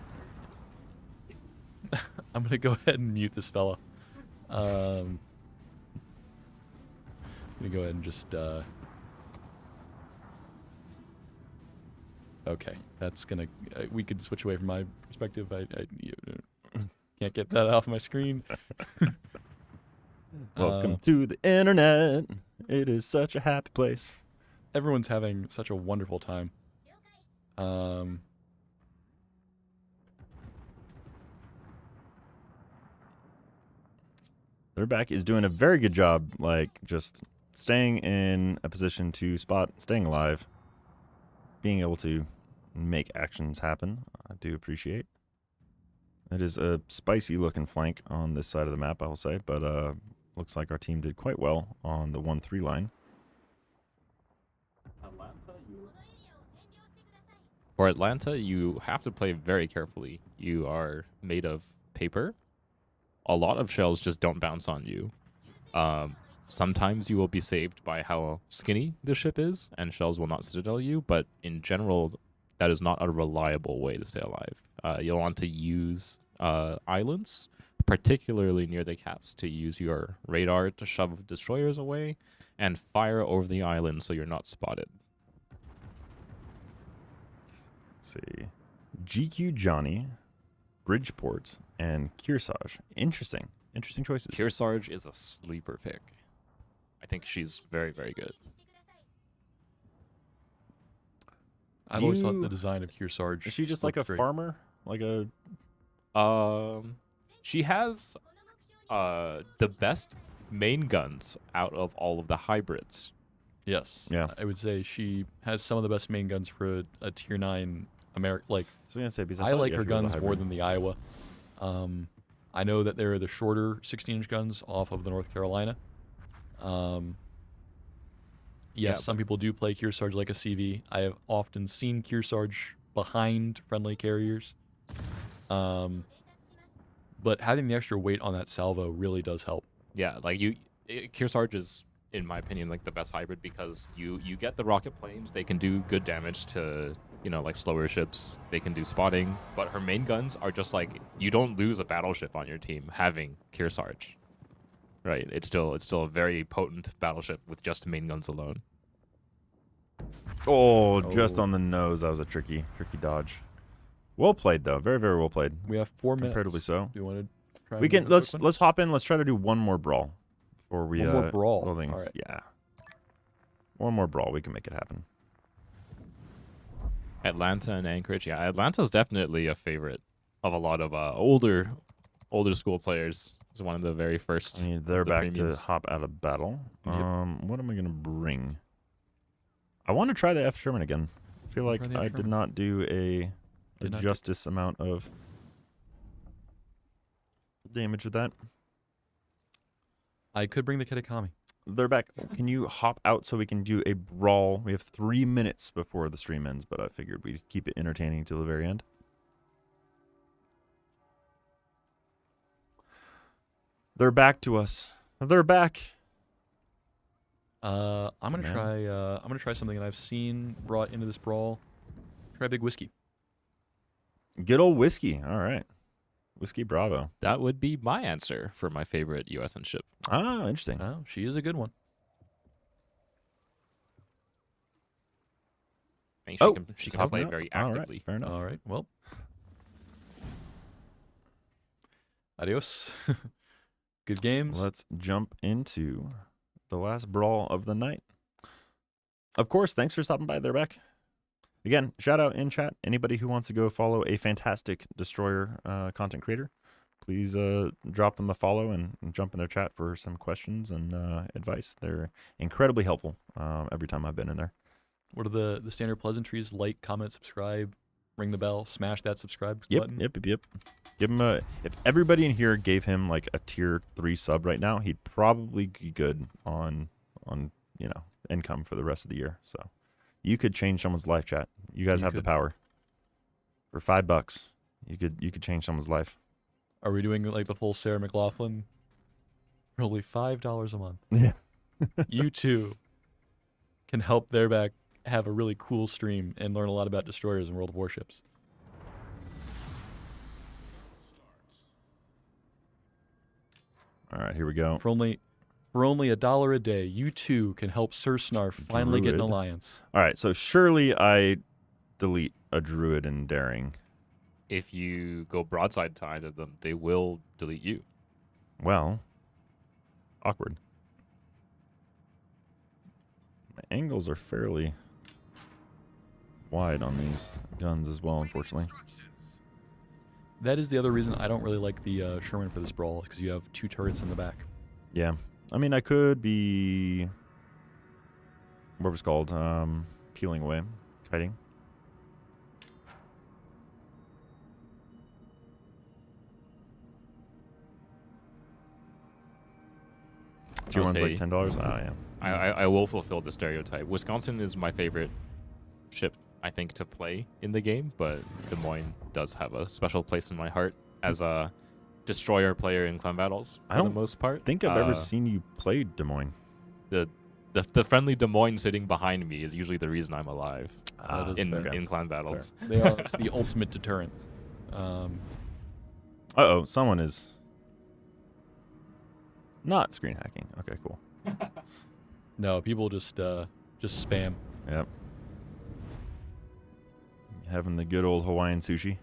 I'm gonna go ahead and mute this fella. I'm gonna go ahead and just. Okay, that's gonna. We could switch away from my perspective. I can't get that off my screen. Welcome to the internet. It is such a happy place. Everyone's having such a wonderful time. Their back is doing a very good job, like just staying in a position to spot, staying alive, being able to make actions happen. I do appreciate. It is a spicy looking flank on this side of the map, I will say, but looks like our team did quite well on the 1-3 line. For Atlanta, you have to play very carefully. You are made of paper. A lot of shells just don't bounce on you. Sometimes you will be saved by how skinny the ship is, and shells will not citadel you, but in general, that is not a reliable way to stay alive. You'll want to use islands, particularly near the caps, to use your radar to shove destroyers away and fire over the island so you're not spotted. Let's see. GQ Johnny, Bridgeport, and Kearsarge. Interesting choices. Kearsarge is a sleeper pick. I think she's very, very good. I've always thought the design of Kearsarge. Is she just like a farmer? Like a... She has the best main guns out of all of the hybrids. Yes. Yeah. I would say she has some of the best main guns for a tier 9 American. Like, I was gonna say, because I like her she was a guns more hybrid. than the Iowa. I know that they're the shorter 16-inch guns off of the North Carolina. Yes, some people do play Kearsarge like a CV. I have often seen Kearsarge behind friendly carriers. But having the extra weight on that salvo really does help. Yeah, like Kearsarge in my opinion, like the best hybrid because you get the rocket planes. They can do good damage to like slower ships. They can do spotting, but her main guns are just like you don't lose a battleship on your team having Kearsarge. Right? It's still a very potent battleship with just main guns alone. Oh, just on the nose. That was a tricky dodge. Well played though. Very, very well played. We have 4 minutes. Comparatively so. Do you want to try? We can let's hop in. Let's try to do one more brawl before we one more brawl. All right. Yeah. One more brawl. We can make it happen. Atlanta and Anchorage. Yeah, Atlanta's definitely a favorite of a lot of older school players. It's one of the very first. I mean, they're back premiums. to hop out of battle. Yep. What am I gonna bring? I want to try the F Sherman again. I feel like I did not do a justice amount of damage with that. I could bring the Kitakami. They're back. Can you hop out so we can do a brawl? We have 3 minutes before the stream ends, but I figured we'd keep it entertaining till the very end. They're back to us. They're back. I'm gonna try something that I've seen brought into this brawl. Try Big Whiskey. Good old whiskey. All right. Whiskey Bravo. That would be my answer for my favorite USN ship. Ah, interesting. Oh, she is a good one. I think she can play very All actively. right, fair enough. All right. Well. Adios. Good games. Let's jump into the last brawl of the night. Of course, thanks for stopping by. They're back. Again, shout out in chat. Anybody who wants to go follow a fantastic Destroyer content creator, please drop them a follow and jump in their chat for some questions and advice. They're incredibly helpful every time I've been in there. What are the standard pleasantries? Like, comment, subscribe, ring the bell, smash that subscribe button. Yep. Give him a. If everybody in here gave him like a tier 3 sub right now, he'd probably be good on income for the rest of the year. So you could change someone's life, chat. You guys have the power. For $5, you could change someone's life. Are we doing like the full Sarah McLaughlin? For only $5 a month. Yeah. You too can help their back have a really cool stream and learn a lot about destroyers and World of Warships. All right, here we go. For only $1 a day, you too can help Sir Snarf finally get an Druid. alliance. All right, so surely I delete a druid in daring. If you go broadside to either of them, they will delete you. Well, awkward. My angles are fairly wide on these guns as well, unfortunately. That is the other reason I don't really like the Sherman for this brawl, because you have 2 turrets in the back. Yeah. I mean, I could be, what was it called, peeling away, kiting. Tier 1's like $10? Oh, yeah. I will fulfill the stereotype. Wisconsin is my favorite ship, I think, to play in the game, but Des Moines does have a special place in my heart as a destroyer player in clan battles for the most part. I think I've ever seen you play Des Moines. The friendly Des Moines sitting behind me is usually the reason I'm alive in clan battles. Fair. They are the ultimate deterrent. Uh-oh, someone is not screen hacking. Okay, cool. No, people just spam. Yep. Having the good old Hawaiian sushi.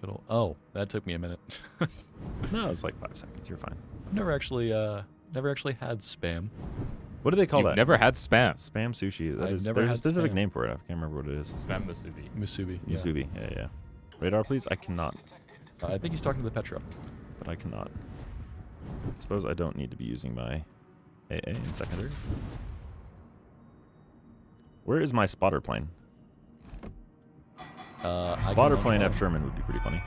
Good old, oh, that took me a minute. No, it's like 5 seconds. You're fine. I've never actually had spam. What do they call You've that? never had spam. Spam sushi. I've never There's a had specific spam. name for it. I can't remember what it is. Spam musubi. Musubi. Yeah. Musubi. Yeah. Radar, please. I cannot. I think he's talking to the Petra. But I cannot. I suppose I don't need to be using my AA in secondaries. Where is my spotter plane? Spotter plane F Sherman would be pretty funny.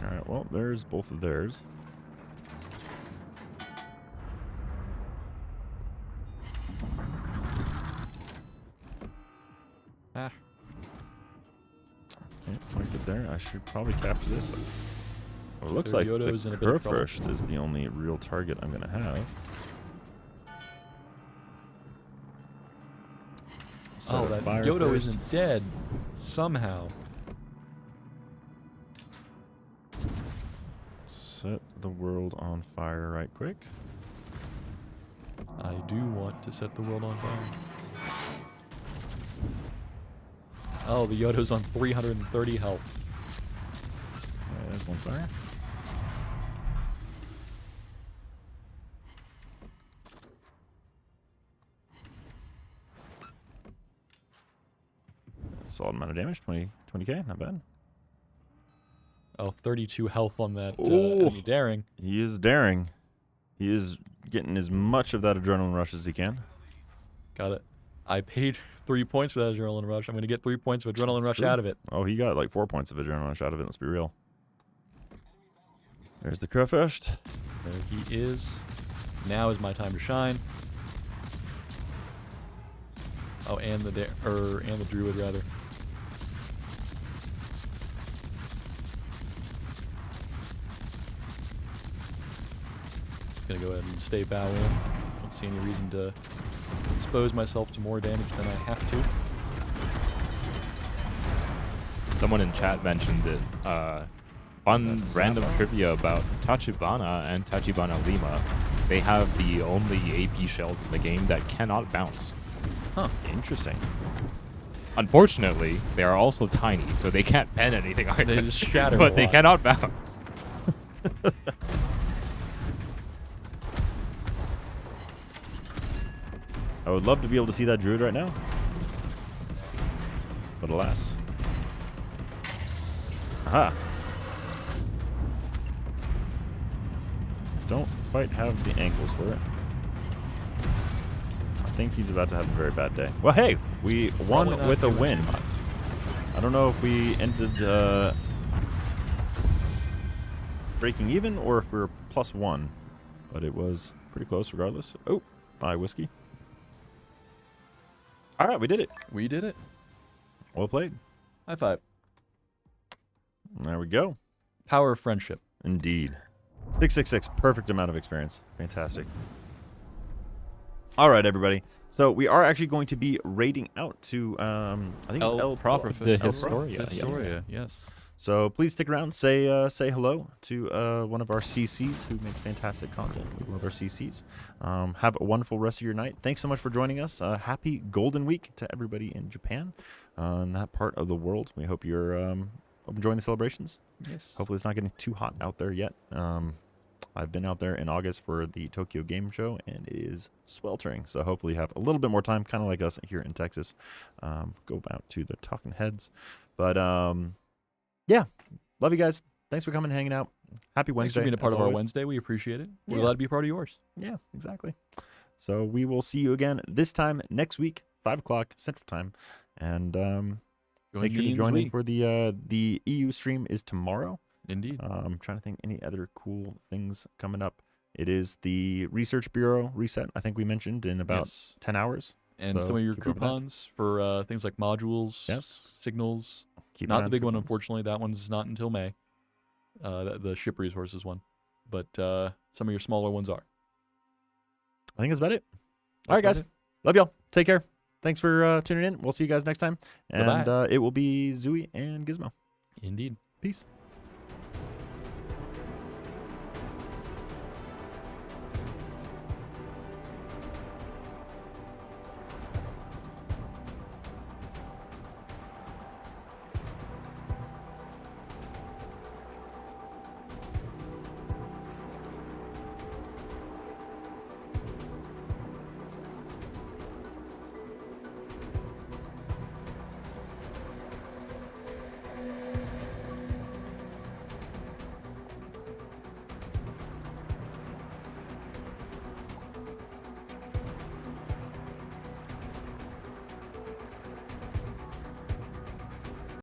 Alright, well, there's both of theirs. good there. I should probably capture this. Well, it looks Their like Yodo's the in a bit of trouble. Kerfurst is the only real target I'm going to have. Set Oh, a that fire Yodo first. isn't dead. Somehow. Set the world on fire right quick. I do want to set the world on fire. Oh, the Yodo's on 330 health. There's one fire. Solid amount of damage, 20k, not bad. Oh, 32 health on that Ooh. enemy daring. He is daring. He is getting as much of that adrenaline rush as he can. Got it. I paid 3 points for that adrenaline rush. I'm going to get 3 points of adrenaline rush true. out of it. Oh, he got like 4 points of adrenaline rush out of it, let's be real. There's the Kerfurst. There he is. Now is my time to shine. Oh, and the and the druid rather. Gonna go ahead and stay bow in. Don't see any reason to expose myself to more damage than I have to. Someone in chat mentioned it. Fun That's random Snarf. trivia about Tachibana and Tachibana Lima. They have the only AP shells in the game that cannot bounce. Huh, interesting. Unfortunately, they are also tiny, so they can't pen anything either. They just shatter but a they lot. cannot bounce. I would love to be able to see that druid right now. But alas. Aha. Don't quite have the angles for it. I think he's about to have a very bad day. Well, hey, we won Probably not with a too much win. hot. I don't know if we ended breaking even or if we were +1, but it was pretty close regardless. Oh, bye whiskey. All right, we did it. We did it. Well played. High five. There we go. Power of friendship. Indeed. 666, perfect amount of experience. Fantastic. All right, everybody. So we are actually going to be raiding out to, I think it's El Prof. The El Prof. Historia. yes. Historia, yes. So please stick around. Say hello to one of our CCs who makes fantastic content. We love our CCs. Have a wonderful rest of your night. Thanks so much for joining us. Happy Golden Week to everybody in Japan, in that part of the world. We hope you're enjoying the celebrations. Yes. Hopefully it's not getting too hot out there yet. I've been out there in August for the Tokyo Game Show, and it is sweltering. So hopefully you have a little bit more time, kind of like us here in Texas. Go out to the Talking Heads. But yeah, love you guys. Thanks for coming and hanging out. Happy Wednesday. Thanks for being a part as of our always. Wednesday. We appreciate it. We're Yeah. glad to be a part of yours. Yeah, exactly. So we will see you again this time next week, 5 o'clock Central Time. And make sure to join in for the EU stream is tomorrow. Indeed. I'm trying to think any other cool things coming up. It is the Research Bureau reset, I think we mentioned, in about Yes. 10 hours. And So some of your keep up with that. coupons for things like modules, Yes. signals. Keep an Not eye the on big one, coupons. unfortunately. That one's not until May. The ship resources one. But some of your smaller ones are. I think that's about it. All That's right, about guys. it. Love y'all. Take care. Thanks for tuning in. We'll see you guys next time. And Bye-bye. it will be Zooey and Gizmo. Indeed. Peace.